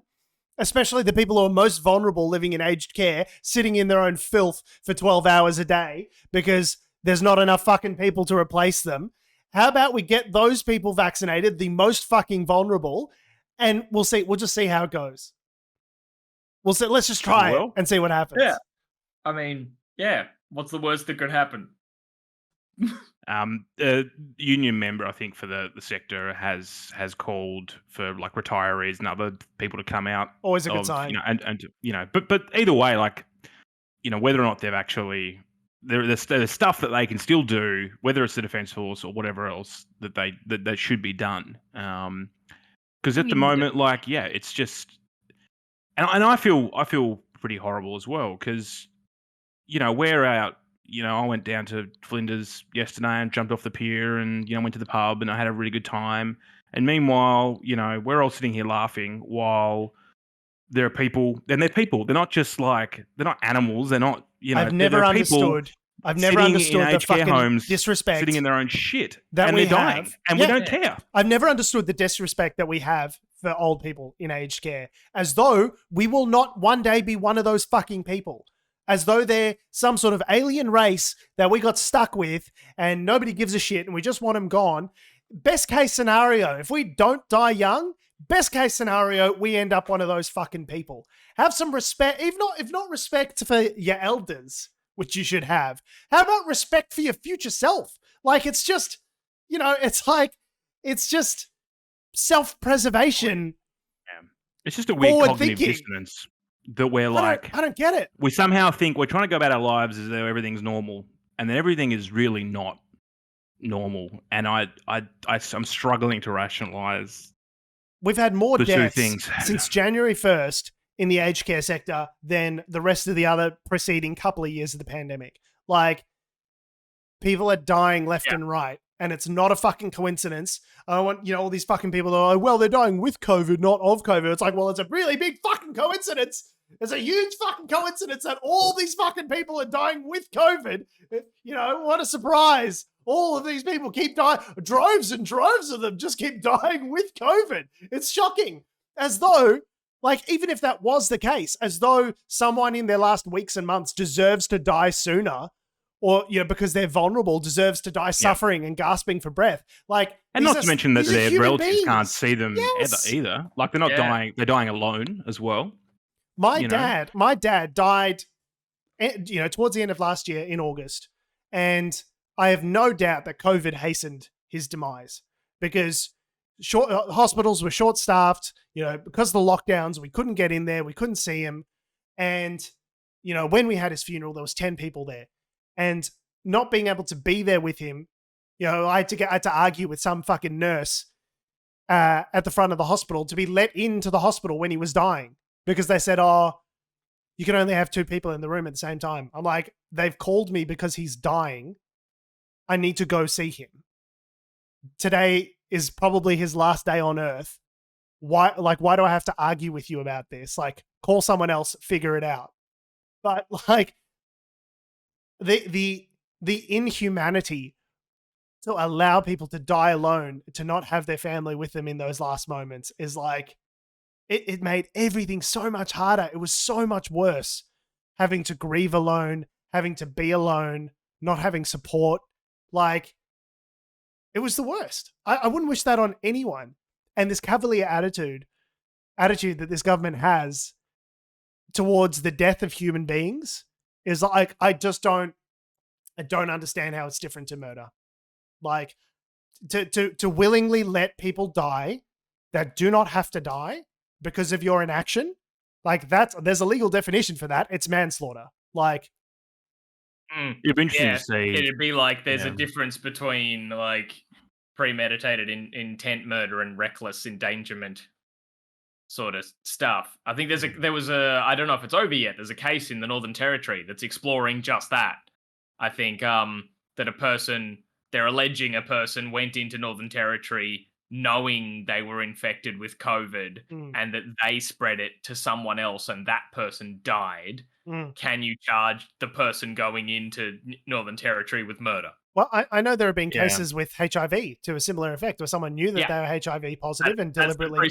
especially the people who are most vulnerable living in aged care, sitting in their own filth for 12 hours a day because there's not enough fucking people to replace them. How about we get those people vaccinated, the most fucking vulnerable, and we'll see. We'll just see how it goes. We'll see. Let's just try it and see what happens. Yeah. I mean, yeah. What's the worst that could happen? A union member, I think, for the sector has called for like retirees and other people to come out. Always a good sign. But either way, like, whether or not they've actually there's stuff that they can still do, whether it's the Defence Force or whatever else that should be done. Because at the moment, like, yeah, it's just, and I feel pretty horrible as well because, we're out. I went down to Flinders yesterday and jumped off the pier and, went to the pub and I had a really good time. And meanwhile, we're all sitting here laughing while there are people, and they're people. They're not just like, they're not animals. They're not, I've never understood the fucking homes, disrespect. Sitting in their own shit. That and we they're have. dying. And we don't care. I've never understood the disrespect that we have for old people in aged care. As though we will not one day be one of those fucking people. as though they're some sort of alien race that we got stuck with and nobody gives a shit and we just want them gone. Best case scenario, if we don't die young, best case scenario, we end up one of those fucking people. Have some respect, if not respect for your elders, which you should have. How about respect for your future self? Like, it's just, it's just self-preservation. Yeah. It's just a weird cognitive thinking. dissonance that we're like, I don't get it. We somehow think we're trying to go about our lives as though everything's normal, and then everything is really not normal. And I'm struggling to rationalize. We've had more deaths things since January 1st in the aged care sector than the rest of the other preceding couple of years of the pandemic. Like, people are dying left and right, and it's not a fucking coincidence. I don't want, all these fucking people that are like, well, they're dying with COVID, not of COVID. It's like, well, it's a really big fucking coincidence. It's a huge fucking coincidence that all these fucking people are dying with COVID. What a surprise. All of these people keep dying. Droves and droves of them just keep dying with COVID. It's shocking. As though, even if that was the case, as though someone in their last weeks and months deserves to die sooner, or, because they're vulnerable, deserves to die suffering and gasping for breath. And not to mention that their relatives can't see them either. Like, they're not dying. They're dying alone as well. My dad died, towards the end of last year in August. And I have no doubt that COVID hastened his demise because hospitals were short-staffed. Because of the lockdowns, we couldn't get in there. We couldn't see him. And, when we had his funeral, there was 10 people there. And not being able to be there with him, I had to argue with some fucking nurse at the front of the hospital to be let into the hospital when he was dying because they said, oh, you can only have 2 people in the room at the same time. I'm like, they've called me because he's dying. I need to go see him. Today is probably his last day on earth. Why do I have to argue with you about this? Call someone else, figure it out. But the inhumanity to allow people to die alone, to not have their family with them in those last moments is it made everything so much harder. It was so much worse having to grieve alone, having to be alone, not having support. It was the worst. I wouldn't wish that on anyone. And this cavalier attitude that this government has towards the death of human beings is I don't understand how it's different to murder. To willingly let people die that do not have to die because of your inaction, there's a legal definition for that. It's manslaughter. It'd be interesting to see. It'd be there's a difference between premeditated intent murder and reckless endangerment sort of stuff. I think there was a I don't know if it's over yet. There's a case in the Northern Territory that's exploring just that. I think that they're alleging a person went into Northern Territory knowing they were infected with COVID and that they spread it to someone else and that person died. Can you charge the person going into Northern Territory with murder? Well, I know there have been cases with HIV to a similar effect where someone knew that they were HIV positive and deliberately...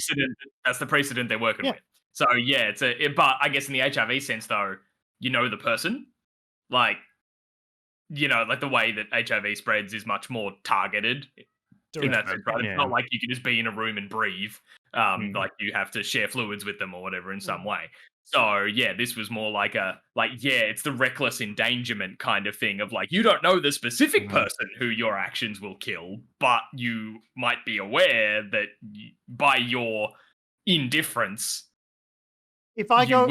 That's the precedent they're working with. So, yeah, but I guess in the HIV sense, though, the person, the way that HIV spreads is much more targeted. In that sense, right? It's not like you can just be in a room and breathe. You have to share fluids with them or whatever in some way. So this was more it's the reckless endangerment kind of thing of you don't know the specific person who your actions will kill, but you might be aware that by your indifference, if I go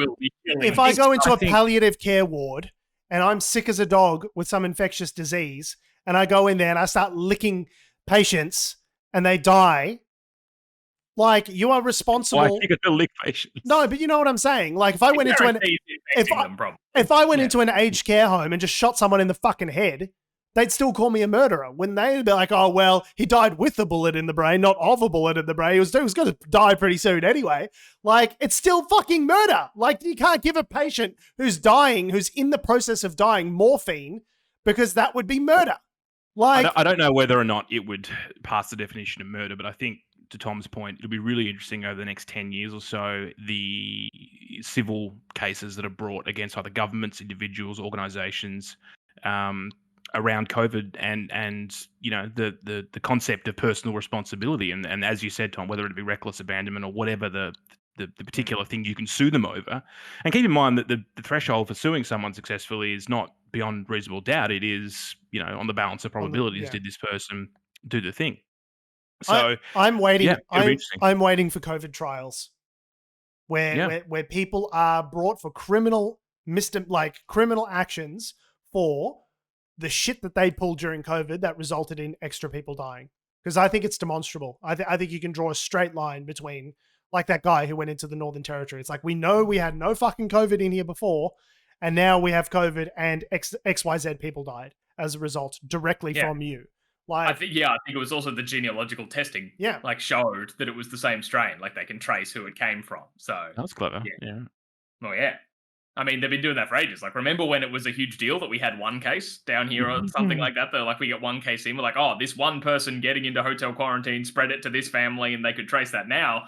into a palliative care ward and I'm sick as a dog with some infectious disease and I go in there and I start licking patients and they die, you are responsible. Well, I think it's a lick patients. No, but you know what I'm saying. If I went into into an aged care home and just shot someone in the fucking head, they'd still call me a murderer. When they'd be like, oh, well, he died with a bullet in the brain, not of a bullet in the brain. He was going to die pretty soon anyway. It's still fucking murder. You can't give a patient who's dying, who's in the process of dying, morphine because that would be murder. I don't know whether or not it would pass the definition of murder, but I think, to Tom's point, it'll be really interesting over the next 10 years or so, the civil cases that are brought against either governments, individuals, organisations around COVID and the concept of personal responsibility. And as you said, Tom, whether it be reckless abandonment or whatever the particular thing you can sue them over. And keep in mind that the threshold for suing someone successfully is not beyond reasonable doubt. It is, on the balance of probabilities, did this person do the thing? So I'm waiting. Yeah, it'll be interesting. I'm waiting for COVID trials where people are brought for criminal actions for the shit that they pulled during COVID that resulted in extra people dying. Because I think it's demonstrable. I think you can draw a straight line between, like that guy who went into the Northern Territory. It's like, we know we had no fucking COVID in here before, and now we have COVID and XYZ people died as a result directly from you. Like, I think it was also the genealogical testing. Yeah. Like, showed that it was the same strain. Like, they can trace who it came from. So that was clever. Yeah. Well, yeah. I mean, they've been doing that for ages. Like, remember when it was a huge deal that we had one case down here or something like that? They're like, we get one case in. We're like, oh, this one person getting into hotel quarantine spread it to this family, and they could trace that now.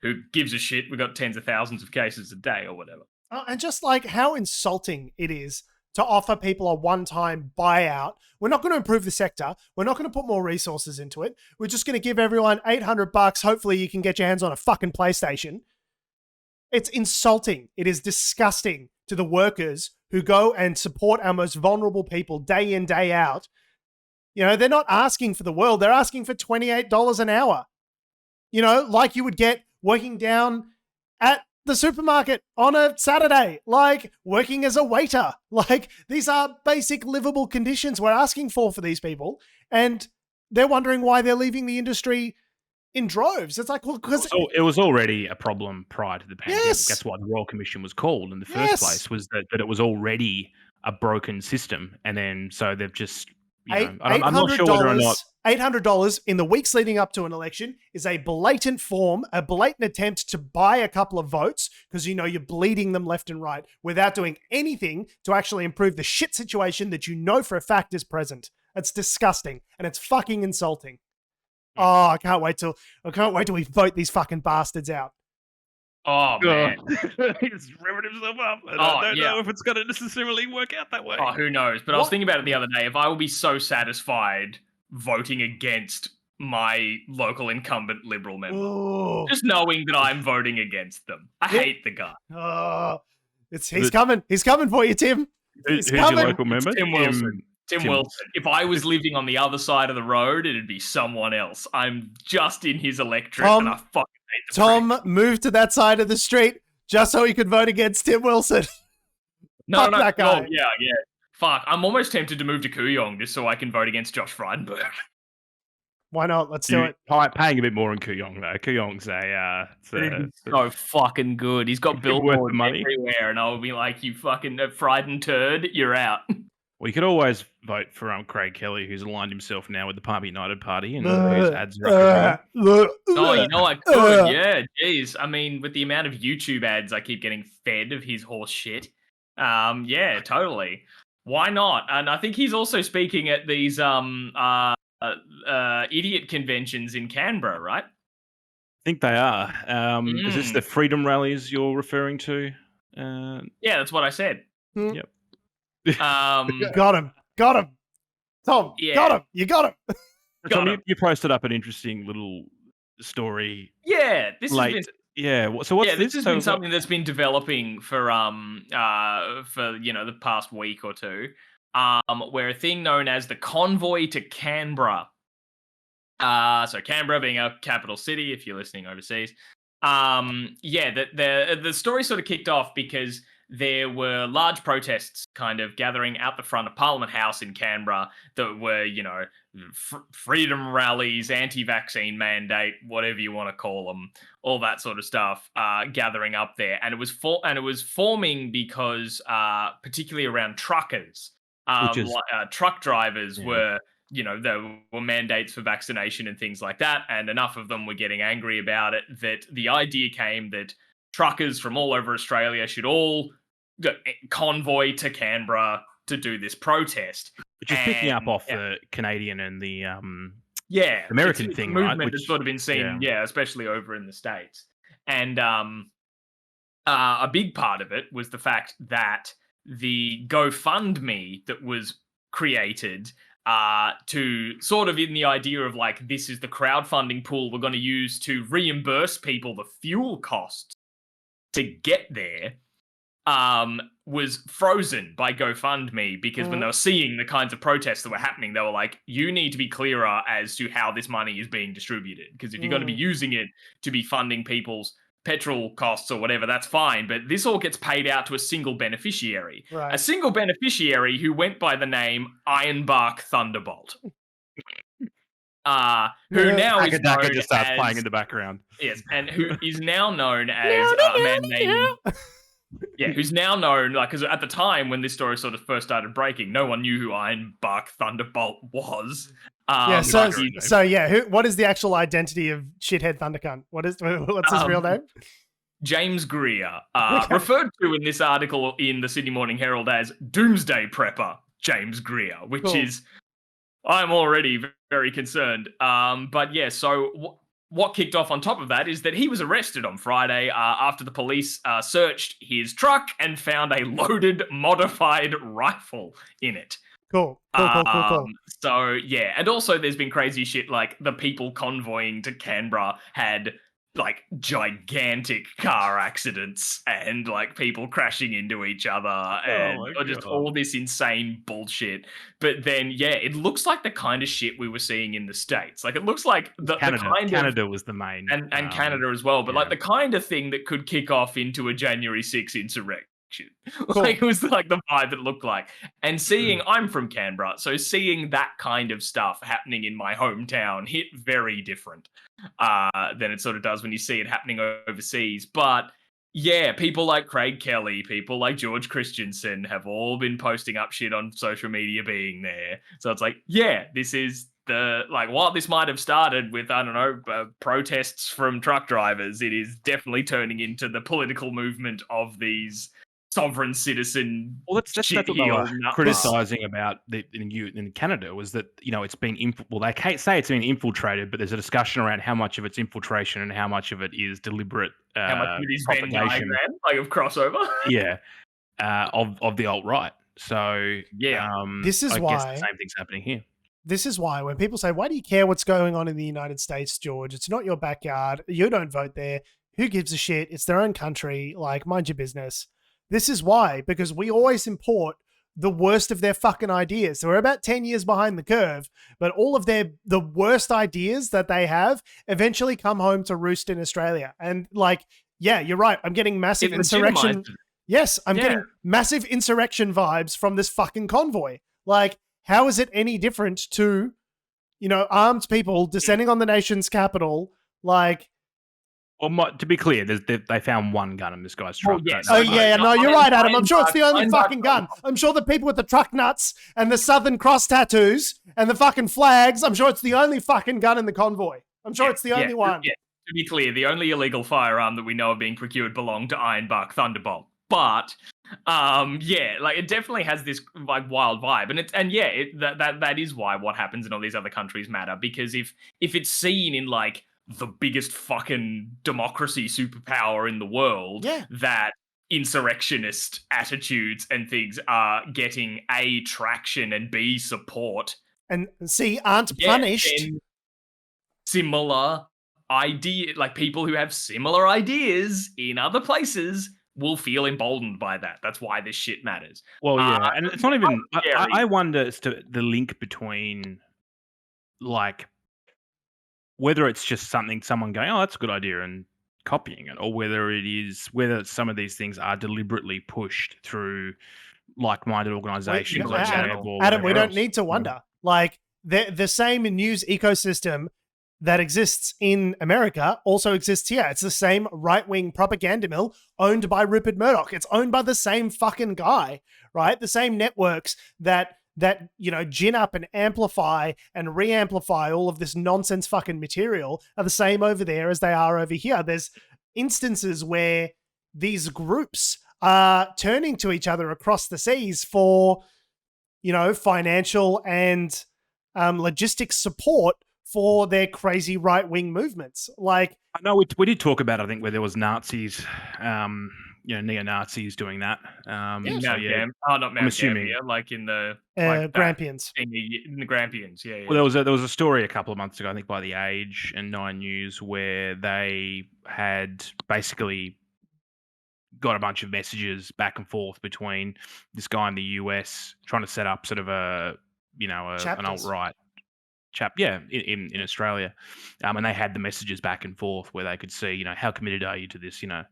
Who gives a shit? We got tens of thousands of cases a day or whatever. And just like how insulting it is to offer people a one-time buyout. We're not going to improve the sector. We're not going to put more resources into it. We're just going to give everyone $800. Hopefully you can get your hands on a fucking PlayStation. It's insulting. It is disgusting to the workers who go and support our most vulnerable people day in, day out. They're not asking for the world. They're asking for $28 an hour. Like you would get working down at the supermarket on a Saturday, like working as a waiter. Like, these are basic livable conditions we're asking for these people. And they're wondering why they're leaving the industry in droves. It's like, well, because it was already a problem prior to the pandemic. Yes. That's why the Royal Commission was called in the first place, was that it was already a broken system. And then, so they've just, I'm not sure whether or not $800 in the weeks leading up to an election is a blatant attempt to buy a couple of votes because you're bleeding them left and right without doing anything to actually improve the shit situation that for a fact is present. It's disgusting and it's fucking insulting. Oh, I can't wait till we vote these fucking bastards out. Oh, man. He's revving himself up. And I don't know if it's going to necessarily work out that way. Oh, who knows? But I was thinking about it the other day. If I will be so satisfied voting against my local incumbent Liberal member. Ooh. Just knowing that I'm voting against them. I hate the guy. Oh, he's coming. He's coming for you, Tim. Who's your local member? Tim Wilson. Tim Wilson. If I was living on the other side of the road, it'd be someone else. I'm just in his electorate, and I fucking hate the Tom moved to that side of the street just so he could vote against Tim Wilson. No, that guy. Oh, yeah. Fuck, I'm almost tempted to move to Kooyong just so I can vote against Josh Frydenberg. Why not? Let's do it. Paying a bit more in Kooyong, though. Kooyong's so fucking good. He's got billboards everywhere, and I'll be like, you fucking Fryden turd, you're out. Well, you could always vote for Craig Kelly, who's aligned himself now with the Palm United Party and whose ads are Oh, you know what? Good, yeah, jeez. I mean, with the amount of YouTube ads I keep getting fed of his horse shit, yeah, totally. Why not? And I think he's also speaking at these idiot conventions in Canberra, right? I think they are. Is this the freedom rallies you're referring to? Yeah, that's what I said. Yep. Got him. Tom, got him. You got him. Tom, you posted up an interesting little story. Yeah, this has been... Yeah. So what's this? This has been something that's been developing for the past week or two. Where a thing known as the Convoy to Canberra. So Canberra being a capital city, if you're listening overseas. The story sort of kicked off because there were large protests kind of gathering out the front of Parliament House in Canberra that were, freedom rallies, anti-vaccine mandate, whatever you want to call them, all that sort of stuff, gathering up there. And it was forming because, particularly around truckers, truck drivers were, there were mandates for vaccination and things like that. And enough of them were getting angry about it that the idea came that truckers from all over Australia should all convoy to Canberra to do this protest. Which is picking up off the Canadian and the American thing, movement right? Which has sort of been seen, especially over in the States. And a big part of it was the fact that the GoFundMe that was created to sort of in the idea of like, this is the crowdfunding pool we're going to use to reimburse people the fuel costs to get there, was frozen by GoFundMe because when they were seeing the kinds of protests that were happening, they were like, you need to be clearer as to how this money is being distributed. Because if you're going to be using it to be funding people's petrol costs or whatever, that's fine. But this all gets paid out to a single beneficiary. Right. A single beneficiary who went by the name Ironbark Thunderbolt. Who now is known just starts as, playing in the background. Yes, and who is now known as a man named... Yeah, who's now known, like, because at the time when this story sort of first started breaking, no one knew who Ironbark Thunderbolt was. What is the actual identity of shithead Thundercunt? What's his real name? James Greer, referred to in this article in the Sydney Morning Herald as Doomsday Prepper James Greer, which is, I'm already very concerned. But yeah, so what kicked off on top of that is that he was arrested on Friday after the police searched his truck and found a loaded, modified rifle in it. Cool. So, yeah. And also there's been crazy shit like the people convoying to Canberra had like gigantic car accidents and like people crashing into each other and just all this insane bullshit. But then, yeah, it looks like the kind of shit we were seeing in the States. Like it looks like Canada was the main. And Canada as well. But like the kind of thing that could kick off into a January 6th insurrection. Cool. Like it was like the vibe it looked like. And seeing, I'm from Canberra, so seeing that kind of stuff happening in my hometown hit very different than it sort of does when you see it happening overseas. But yeah, people like Craig Kelly, people like George Christensen have all been posting up shit on social media being there. So it's like, yeah, this is while this might have started with, I don't know, protests from truck drivers, it is definitely turning into the political movement of these sovereign citizen. Well, that's what they were criticizing about in Canada was that, you know, it's been they say it's been infiltrated, but there's a discussion around how much of it's infiltration and how much of it is deliberate how much of it is Venn propagation, diagram, like of crossover. of the alt-right. So this is why guess the same thing's happening here. This is why when people say, why do you care what's going on in the United States, George? It's not your backyard. You don't vote there. Who gives a shit? It's their own country. Like, mind your business. This is why, because we always import the worst of their fucking ideas. So we're about 10 years behind the curve, but all of the worst ideas that they have eventually come home to roost in Australia. And like, yeah, you're right. I'm getting massive insurrection. Yes, I'm getting massive insurrection vibes from this fucking convoy. Like, how is it any different to, you know, armed people descending on the nation's capital? Like, well, to be clear, they found one gun in this guy's truck. No, you're right, Adam. I'm sure it's the only fucking gun. I'm sure the people with the truck nuts and the Southern Cross tattoos and the fucking flags, I'm sure it's the only fucking gun in the convoy. I'm sure it's the only one. Yeah. To be clear, the only illegal firearm that we know of being procured belonged to Ironbark Thunderbolt. But like it definitely has this like wild vibe, and that is why what happens in all these other countries matter, because if it's seen in like the biggest fucking democracy superpower in the world, that insurrectionist attitudes and things are getting A, traction, and B, support, and C, aren't punished. Similar idea, like people who have similar ideas in other places will feel emboldened by that. That's why this shit matters. Well, yeah, and it's not even. I wonder as to the link between, like, whether it's just someone going, "Oh, that's a good idea," and copying it, or whether some of these things are deliberately pushed through like-minded organizations. Adam, we don't need to wonder. Like the same news ecosystem that exists in America also exists here. It's the same right-wing propaganda mill owned by Rupert Murdoch. It's owned by the same fucking guy, right? The same networks that you know, gin up and amplify and re-amplify all of this nonsense fucking material are the same over there as they are over here. There's instances where these groups are turning to each other across the seas for, you know, financial and logistics support for their crazy right-wing movements. Like, I know we did talk about, I think, where there was Nazis, neo-Nazis doing that. Not Mount Gambier, like in the Grampians. In the Grampians, yeah. Well, there was a story a couple of months ago, I think, by The Age and 9 News, where they had basically got a bunch of messages back and forth between this guy in the US trying to set up sort of an alt-right chap, in Australia, and they had the messages back and forth where they could see, how committed are you to this, So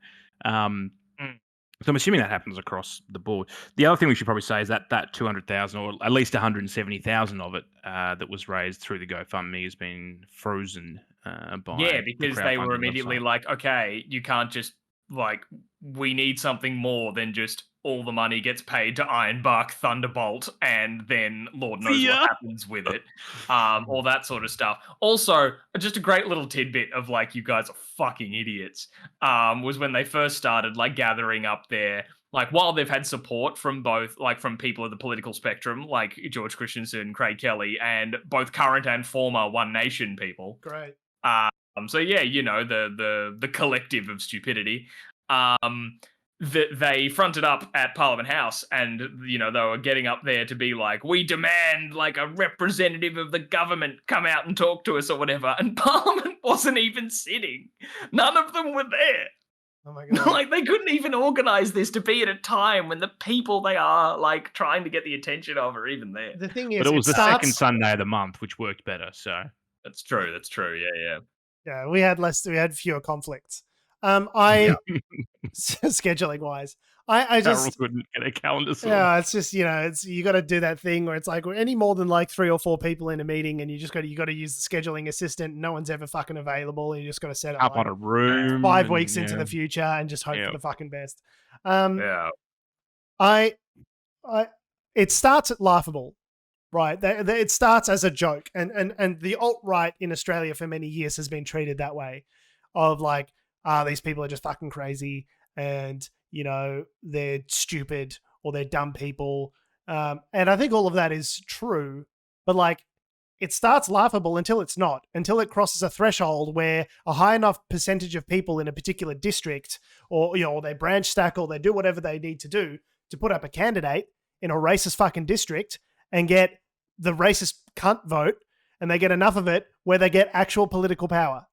I'm assuming that happens across the board. The other thing we should probably say is that 200,000 or at least 170,000 of it that was raised through the GoFundMe has been frozen by because they were immediately like, okay, you can't just we need something more than just all the money gets paid to Ironbark Thunderbolt and then Lord knows what happens with it. All that sort of stuff. Also, just a great little tidbit of you guys are fucking idiots, was when they first started gathering up their, while they've had support from both, from people of the political spectrum, like George Christensen, Craig Kelly, and both current and former One Nation people. Great. So yeah, the collective of stupidity. They fronted up at Parliament House, and they were getting up there to be like, we demand a representative of the government come out and talk to us or whatever. And Parliament wasn't even sitting. None of them were there. Oh my god! They couldn't even organize this to be at a time when the people they are trying to get the attention of are even there. The thing is, but it was the second Sunday of the month, which worked better. So that's true. Yeah, we had fewer conflicts. Scheduling wise, I just Carol couldn't get a calendar. It's just you got to do that thing where it's any more than 3 or 4 people in a meeting, and you got to use the scheduling assistant. No one's ever fucking available, and you just got to set up on a room 5 weeks into the future and just hope for the fucking best. It starts at laughable. Right, it starts as a joke, and the alt-right in Australia for many years has been treated that way, of these people are just fucking crazy, and they're stupid or they're dumb people, and I think all of that is true, but it starts laughable until it's not, until it crosses a threshold where a high enough percentage of people in a particular district, or they branch stack, or they do whatever they need to do to put up a candidate in a racist fucking district and get the racist cunt vote, and they get enough of it where they get actual political power.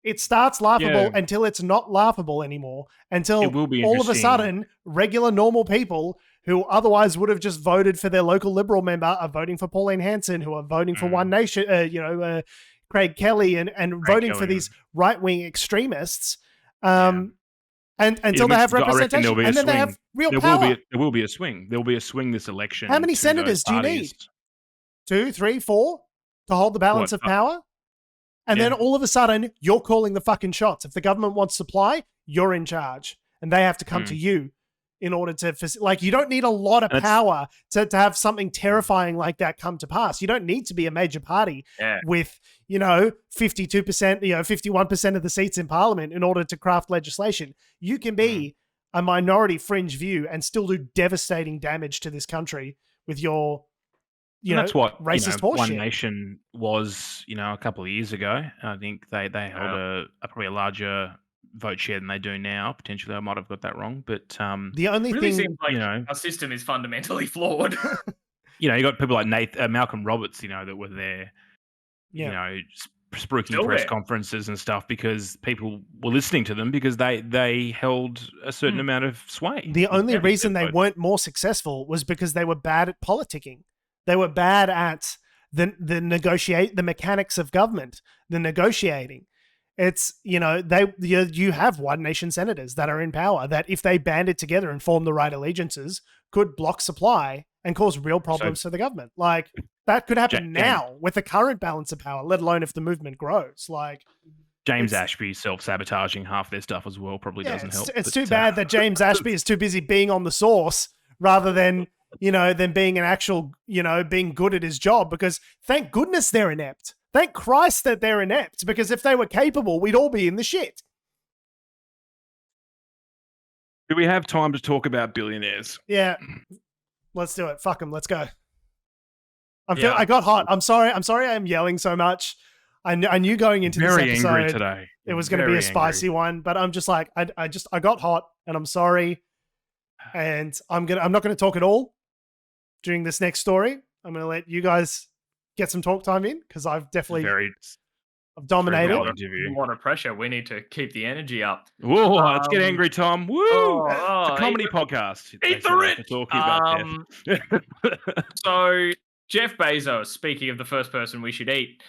It starts laughable until it's not laughable anymore, until all of a sudden regular normal people who otherwise would have just voted for their local Liberal member are voting for Pauline Hanson, who are voting for One Nation, Craig Kelly, and voting for these right-wing extremists. And until they have representation, and then they have real power. There will be a swing. There will be a swing this election. How many senators do you need? 2, 3, 4 to hold the balance of power? And then all of a sudden, you're calling the fucking shots. If the government wants supply, you're in charge. And they have to come to you in order to... you don't need a lot of power to have something terrifying like that come to pass. You don't need to be a major party with, 52%, 51% of the seats in Parliament in order to craft legislation. You can be a minority fringe view and still do devastating damage to this country with your... that's what racist horseshit. One Nation was, a couple of years ago. I think they held probably a larger vote share than they do now. Potentially, I might have got that wrong, but the only really thing, seems our system is fundamentally flawed. You got people like Malcolm Roberts, that were there, spruiking press conferences and stuff because people were listening to them because they held a certain amount of sway. The only reason they weren't more successful was because they were bad at politicking. They were bad at the mechanics of government, the negotiating. It's, you have One Nation senators that are in power that if they banded together and formed the right allegiances could block supply and cause real problems for the government. That could happen now with the current balance of power, let alone if the movement grows. James Ashby self-sabotaging half their stuff as well probably doesn't help. It's too bad that James Ashby is too busy being on the source rather than being an actual, being good at his job, because thank goodness they're inept. Thank Christ that they're inept, because if they were capable, we'd all be in the shit. Do we have time to talk about billionaires? Yeah. Let's do it. Fuck them. Let's go. I got hot. I'm sorry I'm yelling so much. I knew going into this episode angry today. It was going to be a spicy one, but I'm just I got hot and I'm sorry. And I'm not gonna talk at all during this next story. I'm gonna let you guys get some talk time in because I've definitely I've dominated. A lot of pressure. We need to keep the energy up. Whoa, let's get angry, Tom. Woo! It's a comedy podcast. Eat the rich. Talking about Jeff. So Jeff Bezos, speaking of the first person we should eat,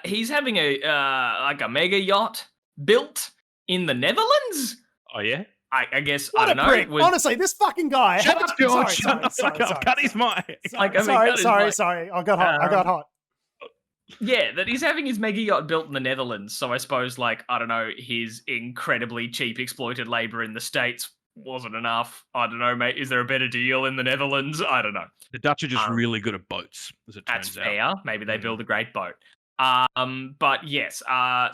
he's having a mega yacht built in the Netherlands. Oh yeah. I guess What I don't a know. prick. Honestly, this fucking guy. Shut up, George. Cut his mic. Sorry. I got hot. Yeah, that he's having his mega yacht built in the Netherlands. So I suppose, I don't know, his incredibly cheap exploited labor in the States wasn't enough. I don't know, mate. Is there a better deal in the Netherlands? I don't know. The Dutch are just really good at boats, as it turns out. That's fair. Maybe they build a great boat. But yes,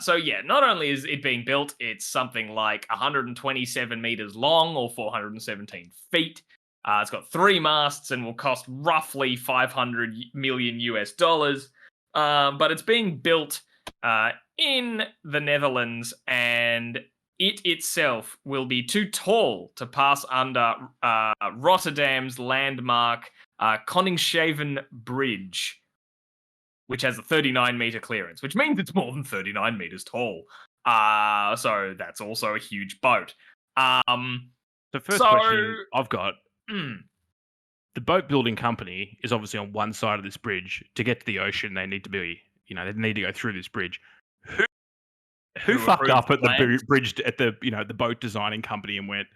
so yeah, not only is it being built, it's something like 127 meters long or 417 feet. It's got 3 masts and will cost roughly $500 million US. But it's being built in the Netherlands, and it itself will be too tall to pass under Rotterdam's landmark Koningshaven Bridge, which has a 39-meter clearance, which means it's more than 39 meters tall. So that's also a huge boat. The first question I've got, the boat building company is obviously on one side of this bridge. To get to the ocean, they need to be, they need to go through this bridge. Who fucked up at the bridge, at the boat designing company and went,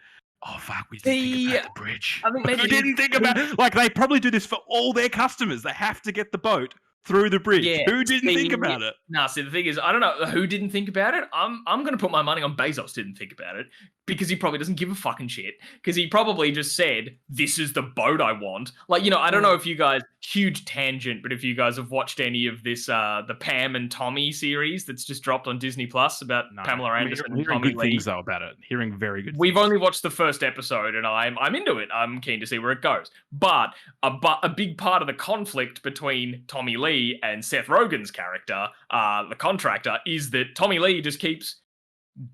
oh, fuck, we didn't think about the bridge. I think maybe Who didn't think about it? They probably do this for all their customers. They have to get the boat through the bridge. Yeah, who didn't think about it? See, the thing is, I don't know who didn't think about it. I'm going to put my money on Bezos didn't think about it, because he probably doesn't give a fucking shit, because he probably just said, this is the boat I want. I don't know if you guys, huge tangent, but if you guys have watched any of this, the Pam and Tommy series that's just dropped on Disney Plus about Pamela Anderson and Tommy good Lee. things though about it. Hearing very good We've things. only watched the first episode, and I'm into it. I'm keen to see where it goes. But a big part of the conflict between Tommy Lee and Seth Rogen's character, the contractor, is that Tommy Lee just keeps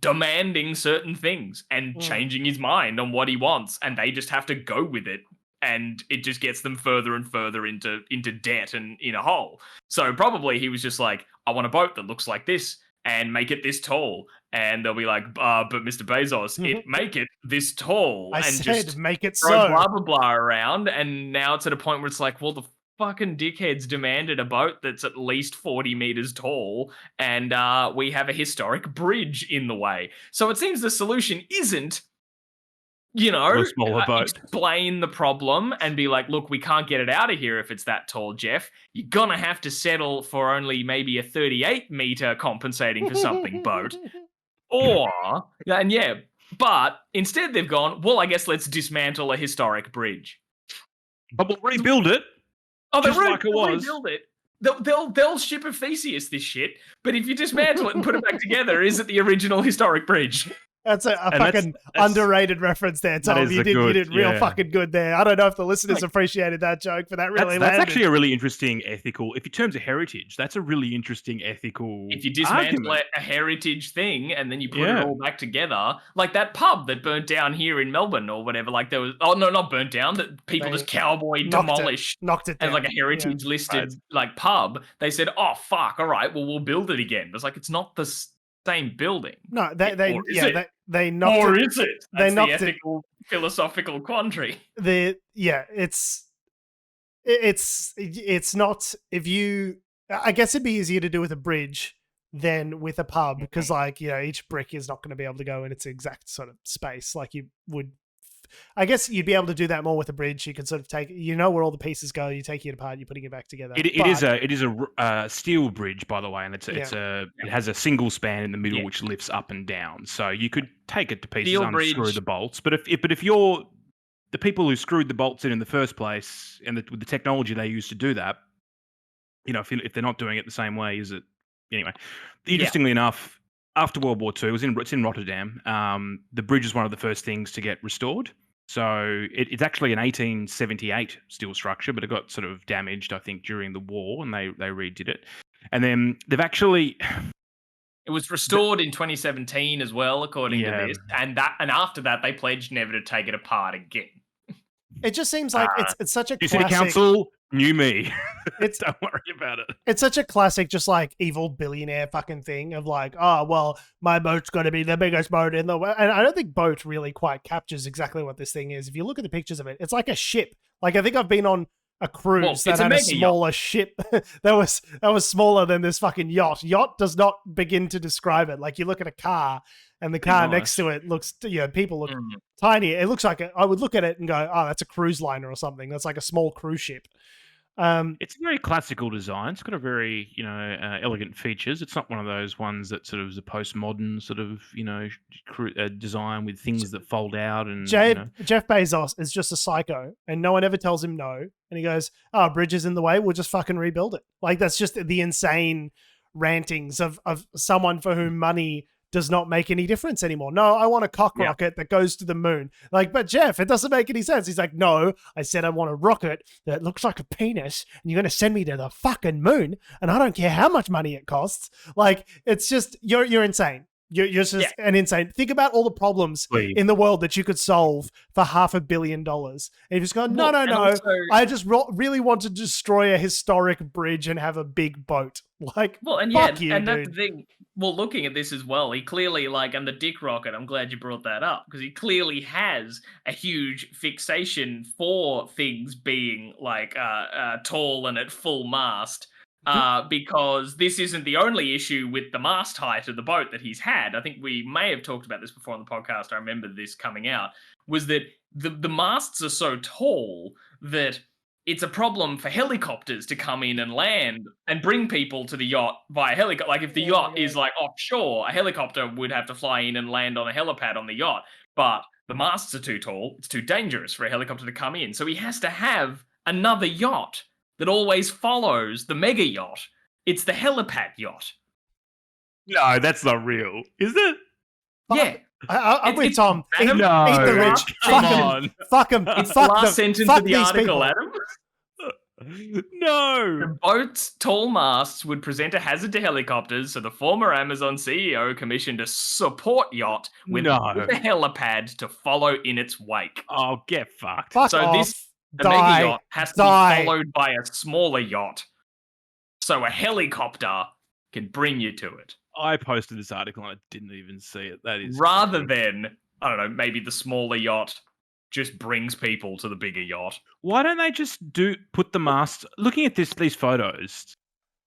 demanding certain things and changing his mind on what he wants, and they just have to go with it, and it just gets them further and further into debt and in a hole. So probably he was just like, I want a boat that looks like this and make it this tall, and they'll be like, but Mr. Bezos, make it this tall. I and said just make it throw so. blah blah blah around, and now it's at a point where it's like, well, the fucking dickheads demanded a boat that's at least 40 meters tall, and we have a historic bridge in the way. So it seems the solution isn't, a smaller boat. Explain the problem and be like, look, we can't get it out of here if it's that tall, Jeff. You're gonna have to settle for only maybe a 38 meter compensating for something boat. But instead they've gone, well, I guess let's dismantle a historic bridge. But we'll rebuild it. Oh, just like it was. Rebuild it. They'll ship a Theseus this shit, but if you dismantle it and put it back together, is it the original historic bridge? That's a fucking underrated reference there, Tom. You did real fucking good there. I don't know if the listeners appreciated that joke, but that really landed. That's actually a really interesting ethical, if in terms of heritage, that's a really interesting ethical If you dismantle a heritage thing and then you put it all back together, like that pub that burnt down here in Melbourne or whatever, like there was, not burnt down, that people just demolished. Knocked it down. As like a heritage listed like pub. They said, oh, fuck, all right, well, we'll build it again. But it's like, it's not the same building. No, they knocked or it. Is it? That's they knocked the ethical, philosophical quandary. It's not. If you, I guess it'd be easier to do with a bridge than with a pub, because each brick is not going to be able to go in its exact sort of space like you would. I guess you'd be able to do that more with a bridge. You can sort of take, where all the pieces go. You take it apart. You're putting it back together. It is a steel bridge, by the way, and it has a single span in the middle which lifts up and down. So you could take it to pieces, unscrew the bolts. But if you're the people who screwed the bolts in the first place, and with the technology they used to do that, if they're not doing it the same way, is it anyway? Interestingly enough, after World War II, it's in Rotterdam. The bridge is one of the first things to get restored. So it's actually an 1878 steel structure, but it got sort of damaged, I think, during the war, and they redid it. And then they've actually... It was restored in 2017 as well, according to this, and after that they pledged never to take it apart again. It just seems like it's such a New classic. City Council, new me. Don't worry about it. It's such a classic, just like evil billionaire fucking thing of like, oh well, my boat's going to be the biggest boat in the world, and I don't think boat really quite captures exactly what this thing is. If you look at the pictures of it, it's like a ship. Like I think I've been on a cruise that had a smaller ship that was smaller than this fucking yacht. Yacht does not begin to describe it. Like you look at a car and the car next to it looks, people look tiny. It looks like I would look at it and go, oh, that's a cruise liner or something. That's like a small cruise ship. It's a very classical design. It's got a very, elegant features. It's not one of those ones that sort of is a postmodern sort of, design with things that fold out. And Jeff Bezos is just a psycho, and no one ever tells him no. And he goes, "Oh, bridge is in the way. We'll just fucking rebuild it." Like that's just the insane rantings of someone for whom money does not make any difference anymore. No, I want a cock rocket that goes to the moon. Like, but Jeff, it doesn't make any sense. He's like, no, I said I want a rocket that looks like a penis, and you're going to send me to the fucking moon, and I don't care how much money it costs. Like, it's just, you're insane. You're just an insane. Think about all the problems in the world that you could solve for $500 million. And you've just gone, no. Also, I just really want to destroy a historic bridge and have a big boat. Like, fuck you, and dude. that's the thing. Well, looking at this as well, he clearly, and the dick rocket, I'm glad you brought that up, because he clearly has a huge fixation for things being, tall and at full mast. Because this isn't the only issue with the mast height of the boat that he's had. I think we may have talked about this before on the podcast. I remember this coming out, was that the masts are so tall that it's a problem for helicopters to come in and land and bring people to the yacht via helicopter. Like if the yacht is offshore, a helicopter would have to fly in and land on a helipad on the yacht. But the masts are too tall. It's too dangerous for a helicopter to come in. So he has to have another yacht that always follows the mega yacht. It's the helipad yacht. No, that's not real, is it? Yeah. I'm with Tom. Eat the rich. Fuck him. It's the last sentence of the article, Adam. No. The boat's tall masts would present a hazard to helicopters, so the former Amazon CEO commissioned a support yacht with a helipad to follow in its wake. Oh, get fucked. The mega yacht has to be followed by a smaller yacht, so a helicopter can bring you to it. I posted this article and I didn't even see it. That is rather than, I don't know, maybe the smaller yacht just brings people to the bigger yacht. Why don't they just put the masts? Looking at these photos,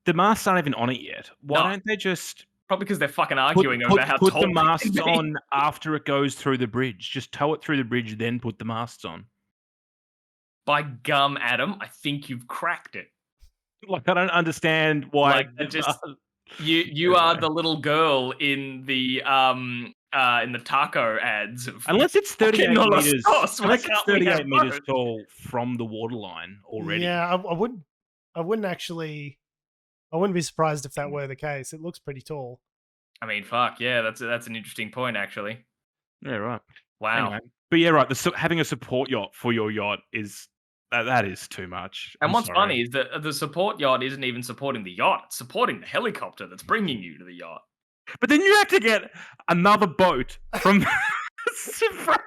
the masts aren't even on it yet. Why don't they just? Probably because they're fucking arguing over how tall put the masts on after it goes through the bridge. Just tow it through the bridge, then put the masts on. By gum, Adam, I think you've cracked it. Like, I don't understand why. You are the little girl in the taco ads. Unless it's 38 meters. Unless it's 38 meters tall from the waterline already. Yeah, I wouldn't be surprised if that were the case. It looks pretty tall. I mean, fuck yeah, that's an interesting point actually. Yeah, right. Wow. Anyway, but yeah, right. Having a support yacht for your yacht is. That is too much. And what's funny is that the support yacht isn't even supporting the yacht. It's supporting the helicopter that's bringing you to the yacht. But then you have to get another boat from...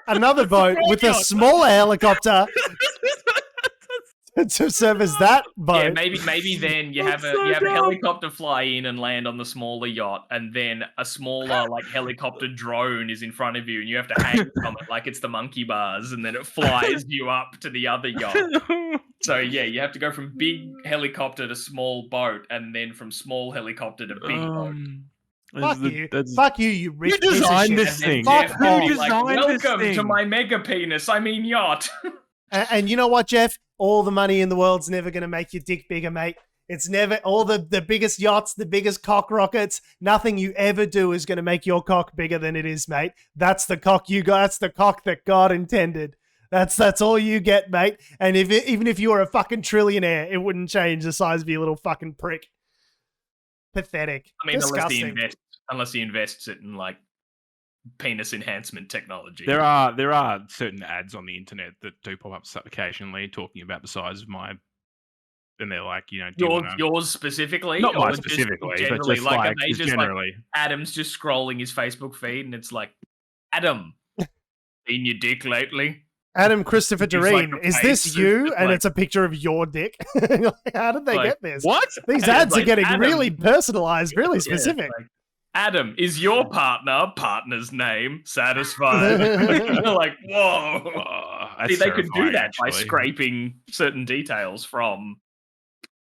another boat with a smaller helicopter to serve as that boat. Yeah, maybe then you have a helicopter fly in and land on the smaller yacht, and then a smaller helicopter drone is in front of you, and you have to hang from it like it's the monkey bars, and then it flies you up to the other yacht. So yeah, you have to go from big helicopter to small boat, and then from small helicopter to big boat. Fuck you, you rich piece of shit. This thing. Welcome to my mega penis. I mean yacht. And you know what, Jeff? All the money in the world's never going to make your dick bigger, mate. It's never all the biggest yachts, the biggest cock rockets. Nothing you ever do is going to make your cock bigger than it is, mate. That's the cock you got. That's the cock that God intended. That's all you get, mate. And even if you were a fucking trillionaire, it wouldn't change the size of your little fucking prick. Pathetic. I mean, disgusting. unless he invests it in penis enhancement technology. There are certain ads on the internet that do pop up occasionally talking about the size of my and they're like, do you want to... Yours specifically? Not mine or just specifically, but generally, just are they just just generally. Adam's just scrolling his Facebook feed and it's like, Adam, seen your dick lately? Adam Christopher Use, like, Doreen, the is face, this it's you? just And like- it's a picture of your dick. You're like, how did they Like, get this? What? These And it's ads are like, getting Adam. really personalized, really Yeah, specific. like, Adam, is your partner's name satisfied? You're like, whoa. Oh, that's See, they could do terrifying, that by actually. scraping certain details from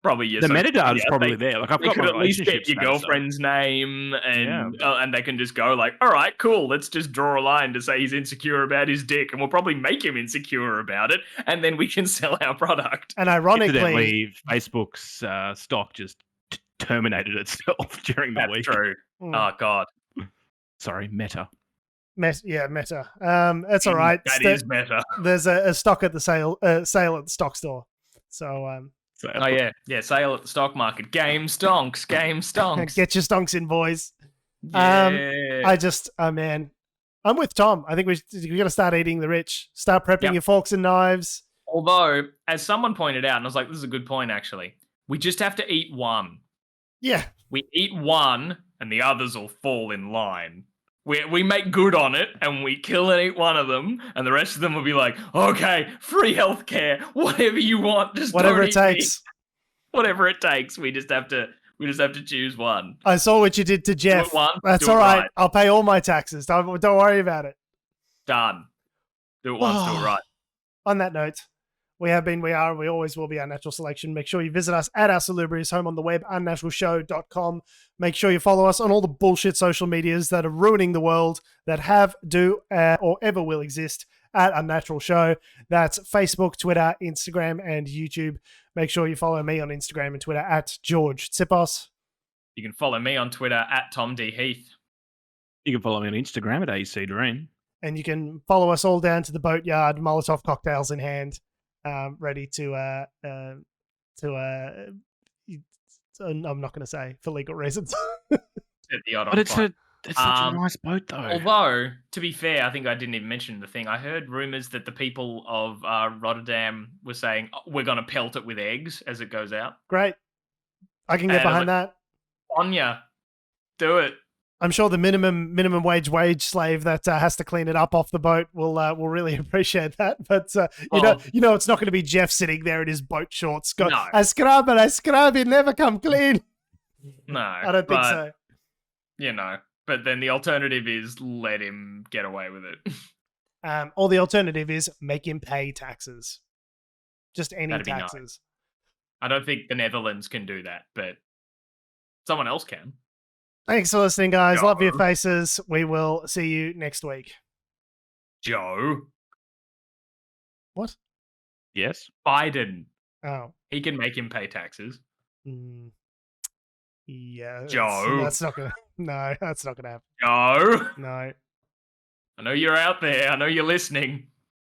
probably your The social metadata is media. probably They- there. Like I've They got could my at least relationship get your status up. girlfriend's name, and they can just go like, "All right, cool. Let's just draw a line to say he's insecure about his dick, and we'll probably make him insecure about it, and then we can sell our product." And ironically, Incidentally, Facebook's stock just terminated itself during the That's week. true. Mm. Oh God, Sorry, Meta. Meta. That's all right. That is meta. There's a stock at the sale at the stock store. So So, Oh yeah. Sale at the stock market. Game stonks. get your stonks in, boys. Yeah. Man, I'm with Tom. I think we got to start eating the rich. Start prepping Yep. your forks and knives. Although, as someone pointed out, and I was like, "This is a good point, actually. We just have to eat one. Yeah, We eat one, and the others will fall in line. We make good on it, and we kill and eat one of them, and the rest of them will be like, okay, free healthcare, whatever you want, just whatever don't it eat me. takes. Whatever it takes. We just have to choose one. I saw what you did to Jeff. Do it one, That's do it all right. right. I'll pay all my taxes. Don't worry about it. Done. Do it once, do it right. On that note, we have been, we are, and we always will be Unnatural Selection. Make sure you visit us at our Salubrious home on the web, unnaturalshow.com. Make sure you follow us on all the bullshit social medias that are ruining the world, that have, do, or ever will exist at Unnatural Show. That's Facebook, Twitter, Instagram, and YouTube. Make sure you follow me on Instagram and Twitter at George Tsipos. You can follow me on Twitter at Tom D. Heath. You can follow me on Instagram at AC Doreen. And you can follow us all down to the boatyard, Molotov cocktails in hand, ready to I'm not going to say for legal reasons. Set the odd on But it's fire. such a nice boat, though. Although, to be fair, I think I didn't even mention the thing. I heard rumors that the people of Rotterdam were saying, "Oh, we're going to pelt it with eggs as it goes out." Great. I can get And I'm behind that. On ya. Do it. I'm sure the minimum wage slave that has to clean it up off the boat will really appreciate that. But you know, it's not going to be Jeff sitting there in his boat shorts. Go, No. I scrub, it never come clean. No. I don't think so. You know, but then the alternative is let him get away with it. Or the alternative is make him pay taxes. Just any That'd be nice. taxes. I don't think the Netherlands can do that, but someone else can. Thanks for listening, guys. Love your Joe. faces. We will see you next week. Joe What? Yes. Biden. Oh. He can make him pay taxes. Yeah. Joe. That's not gonna. No, that's not gonna happen. Joe. No. I know you're out there. I know you're listening.